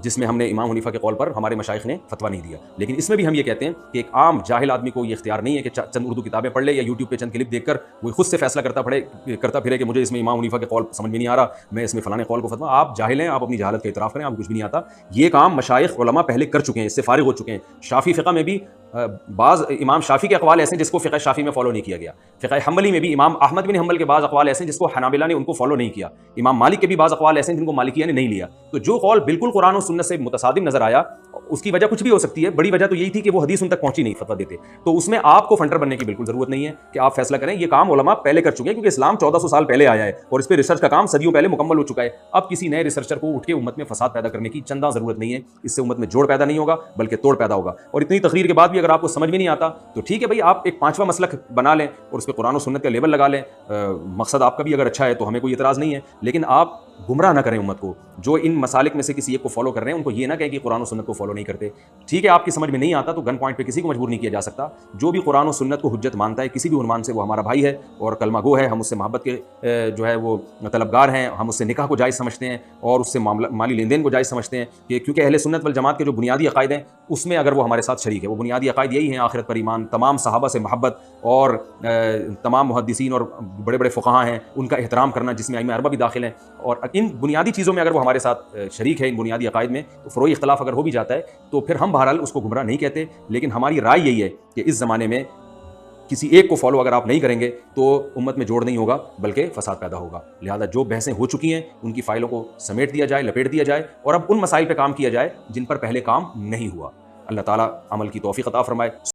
جس میں ہم نے امام حنیفہ کے قول پر ہمارے مشائخ نے فتویٰ نہیں دیا. لیکن اس میں بھی ہم یہ کہتے ہیں کہ ایک عام جاہل آدمی کو یہ اختیار نہیں ہے کہ چند اردو کتابیں پڑھ لے یا یوٹیوب پہ چند کلپ دیکھ کر وہ خود سے فیصلہ کرتا پھرے کہ مجھے اس میں امام حنیفہ کے قول سمجھ میں نہیں آ رہا, میں اس میں فلاں قول کو فتویٰ. آپ جاہل ہیں, آپ اپنی جہالت کا اعتراف کریں, آپ کچھ بھی نہیں آتا. یہ کام مشائخ علماء پہلے کر چکے ہیں, اس سے فارغ ہو چکے ہیں. شافعی فقہ میں بھی بعض امام شافعی کے اقوال ایسے ہیں جس کو فقہ شافعی میں فالو نہیں کیا گیا. فقہ حنبلی میں بھی امام احمد بن حنبل کے بعض اقوال ایسے ہیں جس کو حنابلہ نے ان کو فالو نہیں کیا. امام مالک کے بھی بعض اقوال ایسے ہیں جن کو مالکیہ نے نہیں لیا. تو جو قول بالکل قرآن و سنت سے متصادم نظر آیا اس کی وجہ کچھ بھی ہو سکتی ہے, بڑی وجہ تو یہی تھی کہ وہ حدیث ان تک پہنچی نہیں, فتویٰ دیتے. تو اس میں آپ کو فنٹر بننے کی بالکل ضرورت نہیں ہے کہ آپ فیصلہ کریں. یہ کام علماء پہلے کر چکے ہیں, کیونکہ اسلام 1400 سال پہلے آیا ہے اور اس پہ ریسرچ کا کام صدیوں پہلے مکمل ہو چکا ہے. اب کسی نئے ریسرچر کو اٹھ کے امت میں فساد پیدا کرنے کی چندہ ضرورت نہیں ہے. اس سے امت میں جوڑ پیدا نہیں ہوگا بلکہ توڑ پیدا ہوگا. اور اتنی تقریر کے بعد بھی اگر آپ کو سمجھ میں نہیں آتا تو ٹھیک ہے بھائی, آپ ایک 5واں مسلک بنا لیں اور اس پہ قرآن و سنت کا لیبل لگا لیں. مقصد آپ کا بھی اگر اچھا ہے تو ہمیں کوئی اعتراض نہیں ہے, لیکن آپ گمراہ نہ کریں امت کو. جو ان مسالک میں سے کسی ایک کو فالو کر رہے ہیں ان کو یہ نہ کہیں کہ قرآن و سنت کو فالو نہیں کرتے. ٹھیک ہے آپ کی سمجھ میں نہیں آتا تو گن پوائنٹ پہ کسی کو مجبور نہیں کیا جا سکتا. جو بھی قرآن و سنت کو حجت مانتا ہے کسی بھی عنوان سے وہ ہمارا بھائی ہے اور کلمہ گو ہے. ہم اس سے محبت کے جو ہے وہ طلبگار ہیں. ہم اس سے نکاح کو جائز سمجھتے ہیں اور اس سے مالی لین دین کو جائز سمجھتے ہیں کہ کیونکہ اہل سنت والجماعت کے جو بنیادی عقائد ہیں اس میں اگر وہ ہمارے ساتھ شریک ہے. وہ بنیادی عقائد یہی ہیں: آخرت پر ایمان، تمام صحابہ سے محبت اور تمام محدثین اور بڑے بڑے فقہاء ہیں ان کا احترام کرنا جس میں ائمہ اربعہ بھی داخل ہیں. اور ان بنیادی چیزوں میں اگر وہ ہمارے ساتھ شریک ہے، ان بنیادی عقائد میں، تو فروعی اختلاف اگر ہو بھی جاتا ہے تو پھر ہم بہرحال اس کو گمراہ نہیں کہتے. لیکن ہماری رائے یہی ہے کہ اس زمانے میں کسی ایک کو فالو اگر آپ نہیں کریں گے تو امت میں جوڑ نہیں ہوگا بلکہ فساد پیدا ہوگا. لہذا جو بحثیں ہو چکی ہیں ان کی فائلوں کو سمیٹ دیا جائے، لپیٹ دیا جائے اور اب ان مسائل پہ کام کیا جائے جن پر پہلے کام نہیں ہوا. اللہ تعالیٰ عمل کی توفیق عطا فرمائے.